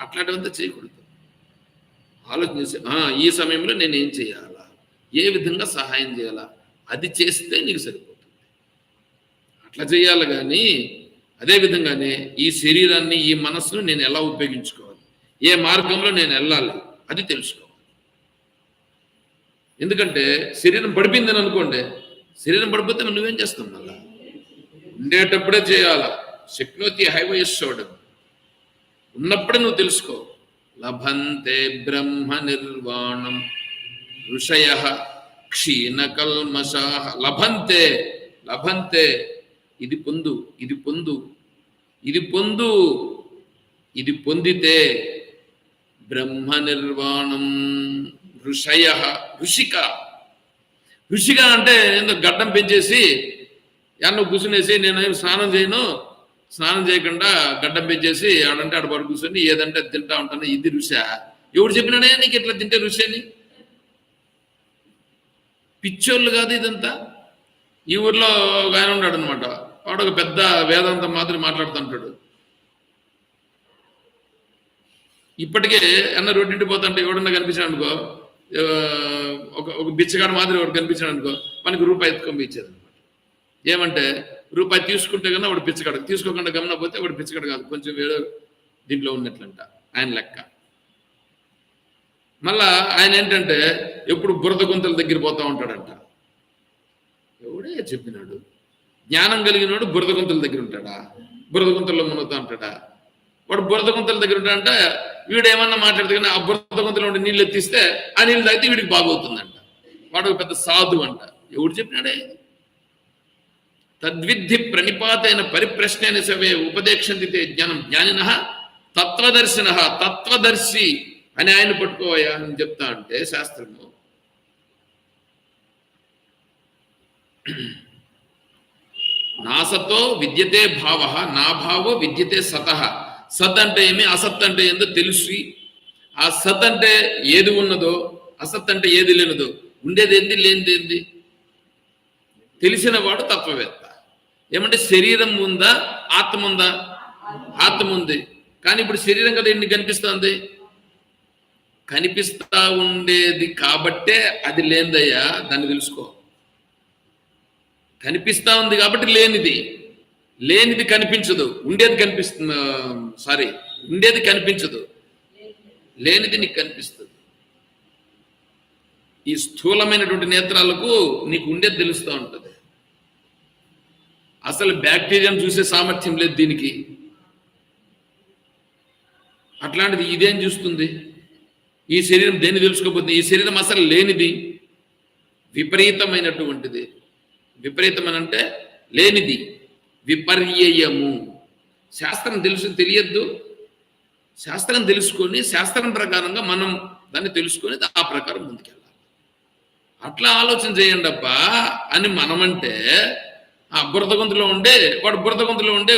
అట్లాంటివంతా చేయకూడదు. ఆలోచన చేసి ఈ సమయంలో నేను ఏం చేయాలా, ఏ విధంగా సహాయం చేయాలా, అది చేస్తే నీకు సరిపోతుంది. అట్లా చేయాలి. కానీ అదేవిధంగానే ఈ శరీరాన్ని ఈ మనస్సును నేను ఎలా ఉపయోగించుకోవాలి, ఏ మార్గంలో నేను వెళ్ళాలి అది తెలుసుకోవాలి. ఎందుకంటే శరీరం పడిపోయిందని అనుకోండి, శరీరం పడిపోతే నువ్వేం చేస్తావు? మళ్ళా ఉండేటప్పుడే చేయాలా. శక్నోతి హైవయస్సోడం ఉన్నప్పుడే నువ్వు తెలుసుకో. లభంతే బ్రహ్మ నిర్వాణం ఋషయః క్షీణకల్మషాః. లభంతే లభంతే ఇది పొందు, ఇది పొందు, ఇది పొందు, ఇది పొందితే బ్రహ్మ నిర్వాణం ఋషయ ఋషిక అంటే ఏందో గడ్డం పెంచేసి ఎన్నో కూర్చునేసి నేను స్నానం చేయకుండా గడ్డం పెంచేసి ఆడంటే ఆడ పడు కూర్చొని ఏదంటే అది తింటా ఉంటాను, ఇది ఋష. ఎవడు చెప్పినాడే నీకు ఇట్లా తింటే ఋషి అని? పిచ్చోళ్ళు కాదు ఇదంతా. ఈ ఊర్లో ఒక ఆయన ఉన్నాడు అనమాట, వాడు ఒక పెద్ద వేదాంతం మాత్రం మాట్లాడుతుంటాడు. ఇప్పటికే అన్న రోడ్డింటి పోతుంటే ఎవడన్నా కనిపించాడు అనుకో, ఒక బిచ్చగాడు మాదిరి వాడు కనిపించాడు అనుకో, మనకి రూపాయి ఎత్తుకొని ఇచ్చేది అనమాట. ఏమంటే రూపాయి తీసుకుంటే కన్నా వాడు పిచ్చగాడు, తీసుకోకుండా గమన పోతే వాడు పిచ్చగాడు కాదు, కొంచెం వేరే దీంట్లో ఉన్నట్లంట ఆయన లెక్క. మళ్ళా ఆయన ఏంటంటే ఎప్పుడు బురద గుంతల దగ్గర పోతా ఉంటాడంట. ఎవడే చెప్పినాడు? జ్ఞానం కలిగినవాడు బురద గుంతల దగ్గర ఉంటాడా? బురద గుంతల్లో మునుగుతా ఉంటాడా? వాడు బురద గుంతల దగ్గర ఉంటాడంట. వీడు ఏమన్నా మాట్లాడితే కానీ ఆ బురద గుంతలో ఉండి నీళ్ళు ఎత్తిస్తే ఆ నీళ్ళు తాగితే వీడికి బాగవుతుందంట. వాడు పెద్ద సాధు అంట. ఎవడు చెప్పినాడే? తద్విద్ధి ప్రణిపాతైన పరిప్రశ్న సవే ఉపదేక్షంతితే జ్ఞానం జ్ఞానిన తత్వదర్శిన తత్వదర్శి అని ఆయన పట్టుకోవయా అని చెప్తా అంటే శాస్త్రము. నాసతో విద్యతే భావ, నా భావో విద్యతే సతః. సత్ అంటే ఏమి, అసత్ అంటే ఏందో తెలిసి, ఆ సత్ అంటే ఏది ఉన్నదో, అసత్ అంటే ఏది లేనిదో, ఉండేది ఏంది లేనిది ఏంది తెలిసిన వాడు తత్వవేత్త. ఏమంటే శరీరం ఉందా, ఆత్మ ఉందా? ఆత్మ ఉంది. కానీ ఇప్పుడు శరీరం కదా ఎన్ని కనిపిస్తుంది, కనిపిస్తా ఉండేది కాబట్టే అది లేనిదయ్యా, దాన్ని తెలుసుకో. కనిపిస్తా ఉంది కాబట్టి లేనిది కనిపించదు, ఉండేది కనిపిస్తుంది. ఉండేది కనిపించదు, లేనిది నీకు కనిపిస్తుంది. ఈ స్థూలమైనటువంటి నేత్రాలకు నీకు ఉండేది తెలుస్తూ ఉంటుంది. అసలు బ్యాక్టీరియాను చూసే సామర్థ్యం లేదు దీనికి. అట్లాంటిది ఇదేం చూస్తుంది? ఈ శరీరం దేన్ని తెలుసుకోబోతుంది? ఈ శరీరం అసలు లేనిది, విపరీతమైనటువంటిది. విపరీతమనంటే లేనిది, విపర్యయము. శాస్త్రం తెలియద్దు, శాస్త్రం తెలుసుకొని శాస్త్రం ప్రకారంగా మనం దాన్ని తెలుసుకొని ఆ ప్రకారం ముందుకెళ్ళాలి. అట్లా ఆలోచన చేయండి అబ్బా అని మనమంటే, ఆ బురద గొంతులో ఉండే వాడు బురద గొంతులో ఉండే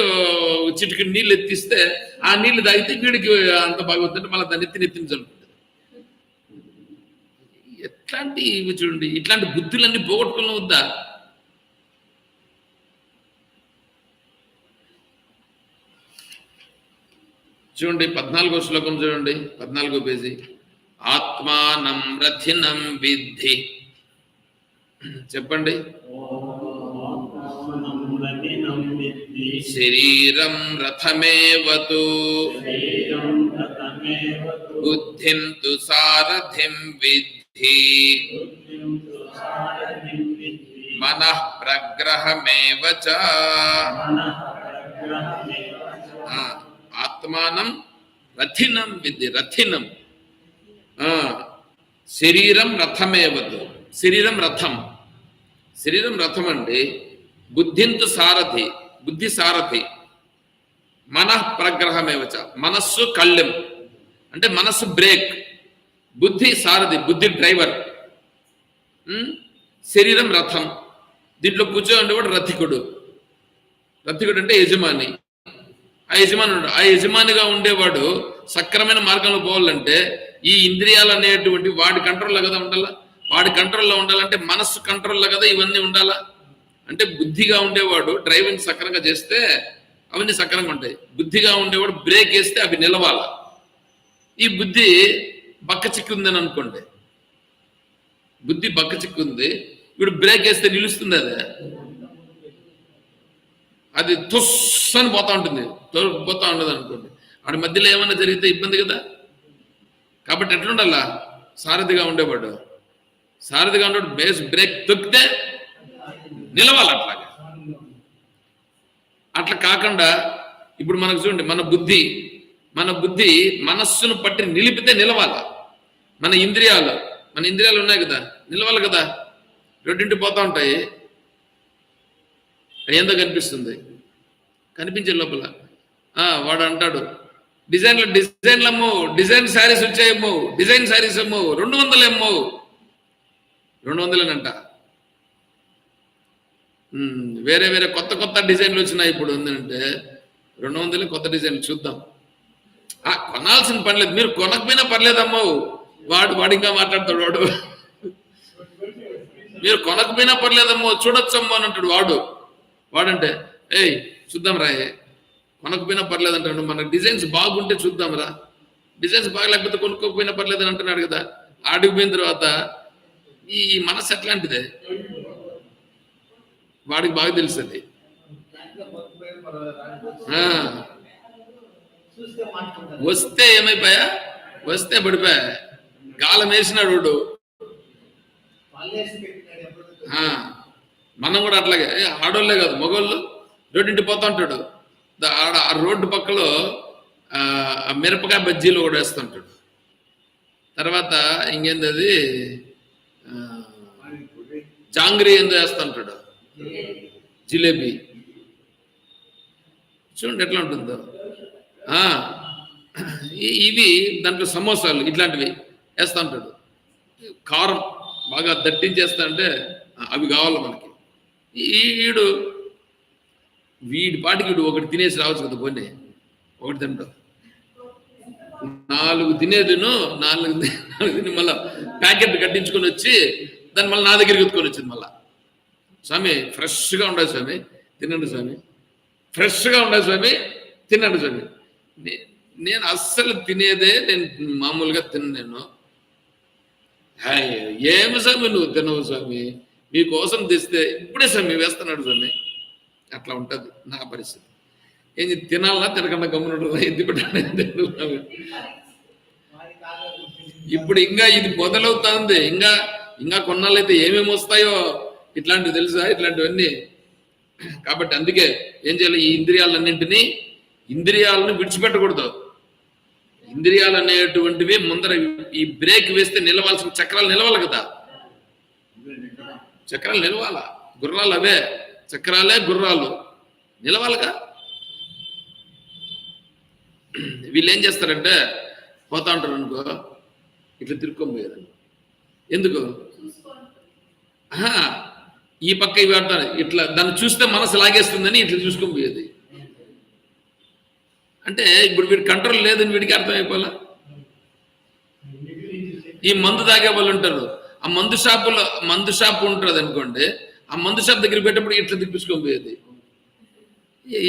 చిటికి నీళ్ళు ఎత్తిస్తే ఆ నీళ్లు తాగితే వీడికి అంత బాగవుతుంటే మళ్ళీ దాన్ని నెత్తిని చల్లుకుంటుంది. ఎట్లాంటి ఇవి చూడండి, ఇట్లాంటి బుద్ధులన్నీ పోగొట్టుకున్న వద్దా? చూడండి 14వ శ్లోకం చూడండి, 14వ పేజీ. ఆత్మానం రథినం విద్ధి. చెప్పండి. శరీరం రథమేవతు బుద్ధిం తు సారథిం విద్ధి మనః ప్రగ్రహమేవ చ. ఆత్మానం రథినం విద్ధి. రథినం శరీరం రథమేవతు. శరీరం రథం అండి. బుద్ధింతు సారథి, బుద్ధి సారథి. మనః ప్రగ్రహమేవచ. మనస్సు కళ్ళెం అంటే మనస్సు బ్రేక్, బుద్ధి సారథి, బుద్ధి డ్రైవర్. శరీరం రథం. దీంట్లో కూర్చోండేవాడు రథికుడు. రథికుడు అంటే యజమాని. ఆ యజమానిగా ఉండేవాడు సక్రమైన మార్గంలో పోవాలంటే ఈ ఇంద్రియాలు అనేటువంటి వాడి కంట్రోల్లో కదా ఉండాలా. వాడి కంట్రోల్లో ఉండాలంటే మనస్సు కంట్రోల్లో కదా ఇవన్నీ ఉండాలా. అంటే బుద్ధిగా ఉండేవాడు డ్రైవింగ్ సక్రంగా చేస్తే అవన్నీ సక్రంగా ఉంటాయి. బుద్ధిగా ఉండేవాడు బ్రేక్ వేస్తే అవి నిలవాల. ఈ బుద్ధి బక్క చిక్కుందని అనుకోండి, బుద్ధి బక్క చిక్కుంది, ఇప్పుడు బ్రేక్ వేస్తే నిలుస్తుంది. అది తుస్సని పోతా ఉంటుంది, పోతా ఉండదు అనుకోండి. వాడి మధ్యలో ఏమన్నా జరిగితే ఇబ్బంది కదా. కాబట్టి ఎట్లుండాలా? సారథిగా ఉండేవాడు బేస్ బ్రేక్ తొక్కితే నిలవాలి. అట్లా కాకుండా ఇప్పుడు మనకు చూడండి, మన బుద్ధి మనస్సును పట్టి నిలిపితే నిలవాల. మన ఇంద్రియాలు ఉన్నాయి కదా, నిలవాలి కదా. రెండింటి పోతా ఉంటాయి, ఏందో కనిపిస్తుంది, కనిపించే లోపల వాడు అంటాడు డిజైన్లు అమ్ము, డిజైన్ శారీస్ వచ్చాయమ్ము, డిజైన్ శారీస్ అమ్ము, 200 అమ్ము, 200 వేరే వేరే కొత్త డిజైన్లు వచ్చినాయి ఇప్పుడు. ఉందంటే 200 కొత్త డిజైన్లు చూద్దాం. కొనాల్సిన పని లేదు, మీరు కొనకపోయినా పర్లేదమ్మో. వాడు ఇంకా మాట్లాడతాడు వాడు. మీరు కొనకపోయినా పర్లేదమ్మో, చూడొచ్చమ్మో అని అంటాడు వాడంటే ఏయ్ చూద్దాం రా, కొనకపోయినా పర్లేదు అంటాడు. మన డిజైన్స్ బాగుంటే చూద్దాం రా, డిజైన్స్ బాగలేకపోతే కొనుక్కోకపోయినా పర్లేదు అని అంటున్నాడు కదా. ఆడిపోయిన తర్వాత ఈ మనసు ఎట్లాంటిదే వాడికి బాగా తెలుస్తుంది. వస్తే ఏమైపోయా, వస్తే పడిపోయా, గాలం వేసినాడు వాడు. మనం కూడా అట్లాగే ఆడోళ్ళే కాదు మగోళ్ళు రోడ్డింటి పోతా ఉంటాడు. ఆ రోడ్డు పక్కలో మిరపకాయ బజ్జీలు కూడా వేస్తుంటాడు. తర్వాత ఇంకేంది అది జాంగ్రీ ఏందో వేస్తుంటాడు, జిలేబీ. చూడండి ఎట్లా ఉంటుందో. ఇవి దాంట్లో సమోసాలు ఇట్లాంటివి వేస్తూ ఉంటాడు. కారం బాగా దట్టించేస్తా అంటే అవి కావాలి మనకి. వీడి పాటికి ఒకటి తినేసి రావచ్చు కదా. పోనీ ఒకటి తింటాం, 4 తినేదిను 4 తిని మళ్ళీ ప్యాకెట్ కట్టించుకొని వచ్చి దాన్ని మళ్ళీ నా దగ్గరికి ఎత్తుకొని వచ్చింది. మళ్ళీ స్వామి ఫ్రెష్గా ఉండదు స్వామి, తినండి స్వామి, ఫ్రెష్గా ఉండదు స్వామి, తినండి స్వామి. నేను అస్సలు తినేదే నేను మామూలుగా తిన్నాను. ఏమి స్వామి నువ్వు తినవు స్వామి, మీకోసం తెస్తే ఇప్పుడే స్వామి వేస్తున్నాడు స్వామి. అట్లా ఉంటుంది నా పరిస్థితి. ఏంది తినాలా తినకుండా గమ్మున ఎందుకు పెట్టాను. ఇప్పుడు ఇంకా ఇది మొదలవుతుంది. ఇంకా కొన్నాళ్ళైతే ఏమేమి వస్తాయో ఇట్లాంటివి తెలుసా, ఇట్లాంటివన్నీ. కాబట్టి అందుకే ఏం చేయాలి, ఈ ఇంద్రియాలను విడిచిపెట్టకూడదు. ఇంద్రియాలు అనేటువంటివి ముందర ఈ బ్రేక్ వేస్తే నిలవాల్సిన చక్రాలు నిలవాలి కదా. చక్రాలు నిలవాలా, గుర్రాలు అవే చక్రాలే, గుర్రాలు నిలవాలిగా. వీళ్ళు ఏం చేస్తారంటే పోతా ఉంటారు అనుకో, ఇట్లా తిరుక్కొని పోయేది. ఎందుకు ఈ పక్క ఇవి ఆడతారు, ఇట్లా దాన్ని చూస్తే మనసు లాగేస్తుందని ఇట్లా చూసుకొని పోయేది. అంటే ఇప్పుడు వీడి కంట్రోల్ లేదని వీడికి అర్థమైపోలా. ఈ మందు తాగే వాళ్ళు ఉంటారు, ఆ మందు షాపు ఉంటుంది అనుకోండి, ఆ మందు షాప్ దగ్గర పెట్టేప్పుడు ఇట్లా తిప్పించుకొని పోయేది.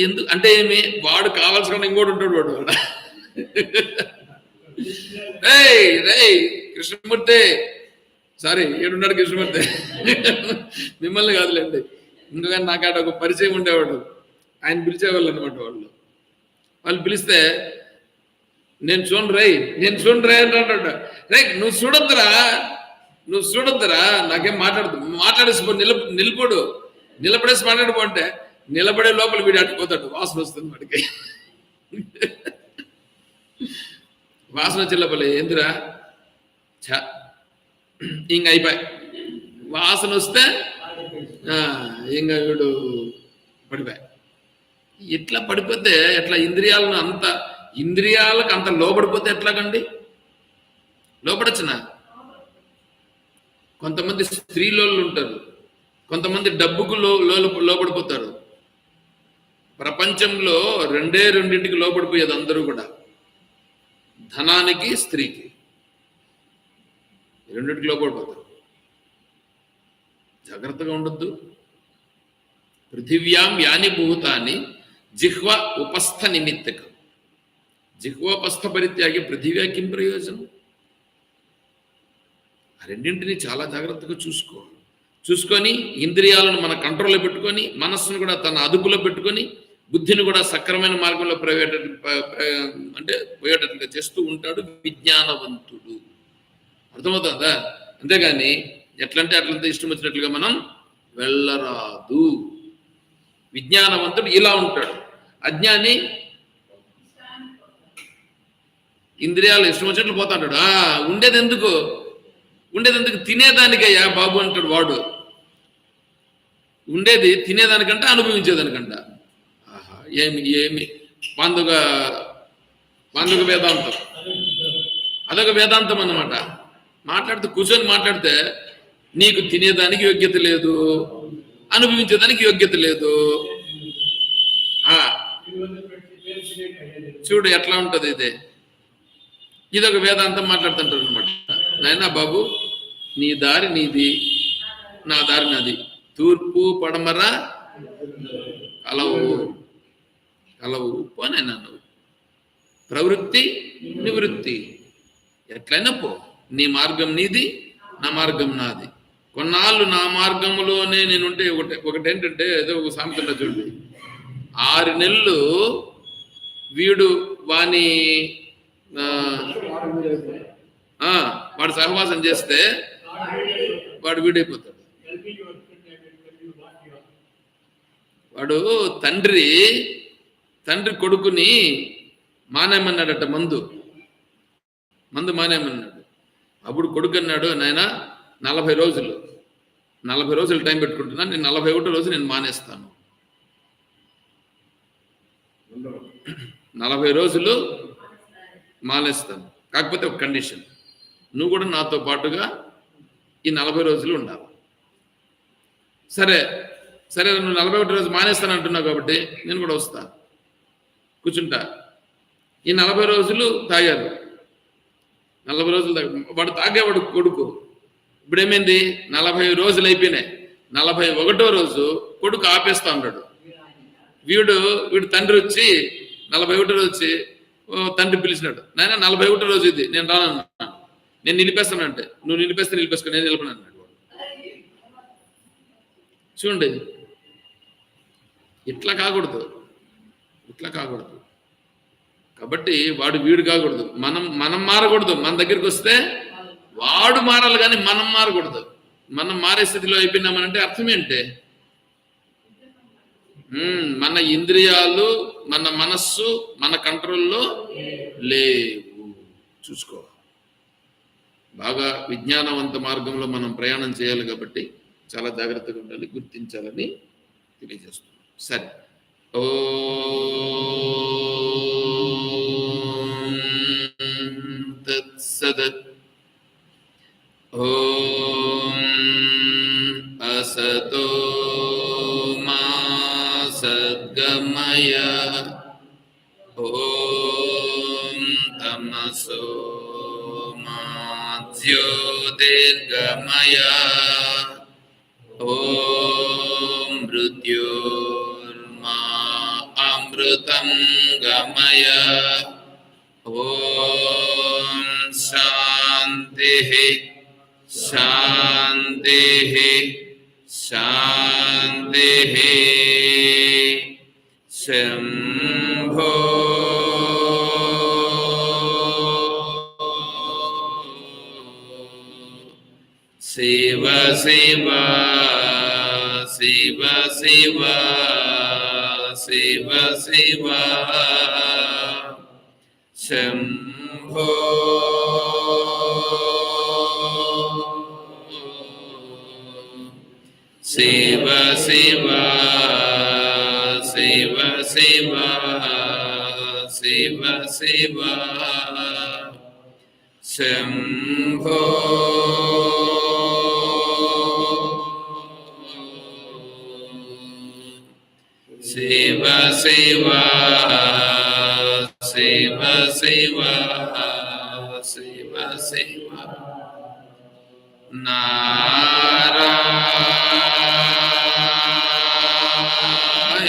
ఎందుకు అంటే ఏమి, వాడు కావాల్సిన ఇంకోటి ఉంటాడు వాడు. రేయ్ కృష్ణమూర్తి, సారీ ఏడున్నాడు కృష్ణమూర్తి, మిమ్మల్ని కాదులేండి, ఇంకా నాకాడ ఒక పరిచయం ఉండేవాడు, ఆయన పిలిచేవాళ్ళు అనమాట. వాళ్ళు పిలిస్తే నేను చూడరా అంటాడు. నువ్వు చూడొద్దురా నాకేం మాట్లాడేసి నిలబడు, నిలబడేసి మాట్లాడిపోంటే నిలబడే లోపల వీడు అట్టుకుపోతాడు. వాసన వస్తుంది వాడికి. వాసన వచ్చే లోపల ఏందిరా ఇంక అయిపోయి వాసన వస్తే ఇంకా వీడు పడిపోయి. ఇట్లా పడిపోతే ఎట్లా, ఇంద్రియాలకు అంత లోపడిపోతే ఎట్లాగండి? లోపడచ్చునా? కొంతమంది స్త్రీలోళ్ళు ఉంటారు, కొంతమంది డబ్బుకు లోపడిపోతారు. ప్రపంచంలో రెండింటికి లోపడిపోయేది అందరూ కూడా, ధనానికి, స్త్రీకి, రెండింటికి లోపడిపోతారు. జాగ్రత్తగా ఉండొద్దు. పృథివ్యాం యాని భూతాన్ని జిహ్వ ఉపస్థ నిమిత్తకం, జిహ్వోపస్థ పరిత్యాగి పృథివ్యా కిం ప్రయోజనం. ఆ రెండింటిని చాలా జాగ్రత్తగా చూసుకొని ఇంద్రియాలను మన కంట్రోల్లో పెట్టుకొని, మనస్సును కూడా తన అదుపులో పెట్టుకొని, బుద్ధిని కూడా సక్రమైన మార్గంలో పోయేటట్లుగా చేస్తూ ఉంటాడు విజ్ఞానవంతుడు. అర్థమవుతుందా? అంతేగాని ఎట్లంటే అట్లంతా ఇష్టం వచ్చినట్లుగా మనం వెళ్ళరాదు. విజ్ఞానవంతుడు ఇలా ఉంటాడు. అజ్ఞాని ఇంద్రియాలు ఇష్టం వచ్చినట్లు పోతా ఉంటాడు. ఉండేది ఎందుకు తినేదానికయ్యా బాబు అంటాడు వాడు. ఉండేది తినేదానికంట, అనుభవించేదానికంట. ఏమి పండుగ అందుకు వేదాంతం, అదొక వేదాంతం అన్నమాట. మాట్లాడితే కూర్చొని మాట్లాడితే నీకు తినేదానికి యోగ్యత లేదు, అనుభవించేదానికి యోగ్యత లేదు. చూడు ఎట్లా ఉంటది ఇదొక వేదాంతం మాట్లాడుతుంటారు అనమాట. నాయనా బాబు, నీ దారి నీది, నా దారి నాది, తూర్పు పడమర కలవు కలవు పోనైనా నువ్వు ప్రవృత్తి నివృత్తి ఎట్లయినా పో, నీ మార్గం నీది, నా మార్గం నాది. కొన్నాళ్ళు నా మార్గంలోనే నేనుంటే ఒకటేంటంటే ఏదో ఒక సామెత చూడండి, 6 నెలలు వీడు వాని వాడు సహవాసం చేస్తే వాడు వీడైపోతాడు. వాడు తండ్రి కొడుకుని మానేమన్నాడట, మందు మానేమన్నాడు. అప్పుడు కొడుకు అన్నాడు, నాయనా 40 రోజులు టైం పెట్టుకుంటున్నా, నేను 41 రోజు నేను మానేస్తాను. 40 రోజులు మానేస్తాను, కాకపోతే ఒక కండిషన్, నువ్వు కూడా నాతో పాటుగా ఈ 40 రోజులు ఉండాలి. సరే నువ్వు 41 రోజు మానేస్తాను అంటున్నావు కాబట్టి నేను కూడా వస్తా, కూర్చుంటా. ఈ 40 రోజులు తాగారు, 40 రోజులు వాడు తాగేవాడు కొడుకు. ఇప్పుడు ఏమైంది, 40 రోజులు అయిపోయినాయి. 41వ రోజు కొడుకు ఆపేస్తా ఉన్నాడు. వీడు తండ్రి వచ్చి 41 రోజు వచ్చి తండ్రి పిలిచినాడు, నాయన 41 రోజు ఇది, నేను రానన్నా, నేను నిలిపేస్తానంటే, నువ్వు నిలిపేసుకో, నేను నిలపను అన్నాడు. చూడండి, ఇట్లా కాకూడదు. కాబట్టి వాడు వీడు కాకూడదు, మనం మారకూడదు. మన దగ్గరికి వస్తే వాడు మారాలి కానీ మనం మారకూడదు. మనం మారే స్థితిలో అయిపోయినామనంటే అర్థం ఏంటి, మన ఇంద్రియాలు, మన మనస్సు మన కంట్రోల్లో లేవు. చూసుకోవాలి, బాగా విజ్ఞానవంత మార్గంలో మనం ప్రయాణం చేయాలి కాబట్టి చాలా జాగ్రత్తగా ఉండాలి, గుర్తించాలని తెలియజేస్తున్నాం. సరే, ఓం తత్సత్. ఓం అసతో మా సద్గమయ, ఓం తమసో మా జ్యోతిర్గమయ, ఓం మృత్యోర్మా అమృతం గమయ, ఓం శాంతిః శాంతిః శాంతిః. శంభో శివ శివ శివ శివ శివ శివ. శంభో శివ శివ శివ శివ శివ శివ. శంభో శివ శివ శివ శివ శివ శివ.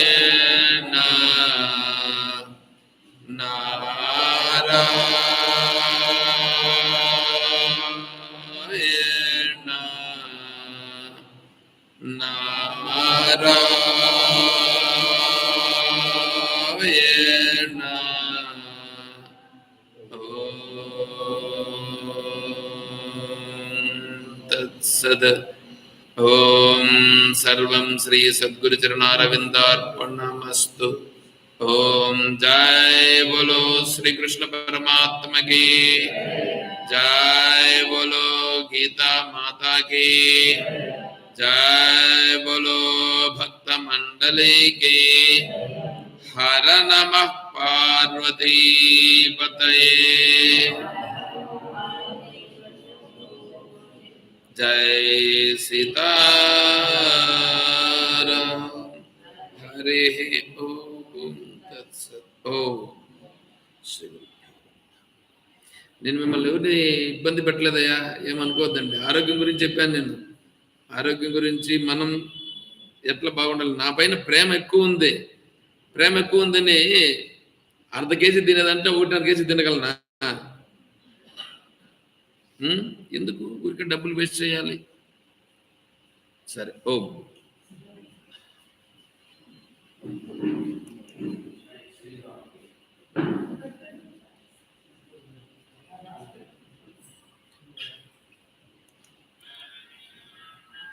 నారాయణ నారాయణ నారాయణ. తత్సద్. ఓం సర్వం శ్రీ సద్గురు చరణారవిందార్పణమస్తు. ఓం జై బోలో శ్రీ కృష్ణ పరమాత్మ की जय, बोलो गीता माता की जय, बोलो भक्त मंडली की. हर नमः పార్వతీపతయే. జై సీతారాం. హరి ఓం తత్సత్. ఓం శ్రీ గురు. నేను మిమ్మల్ని ఎవరిని ఇబ్బంది పెట్టలేదయ్యా, ఏమనుకోవద్దండి. ఆరోగ్యం గురించి చెప్పాను నేను. ఆరోగ్యం గురించి మనం ఎట్లా బాగుండాలి. నా పైన ప్రేమ ఎక్కువ ఉంది. ప్రేమ ఎక్కువ ఉందని అర్ధ కేజీ తినేదంటే 1.5 కేజీ తినగలనా? ఎందుకు ఊరికే డబ్బులు వేస్ట్ చేయాలి? సరే ఓం.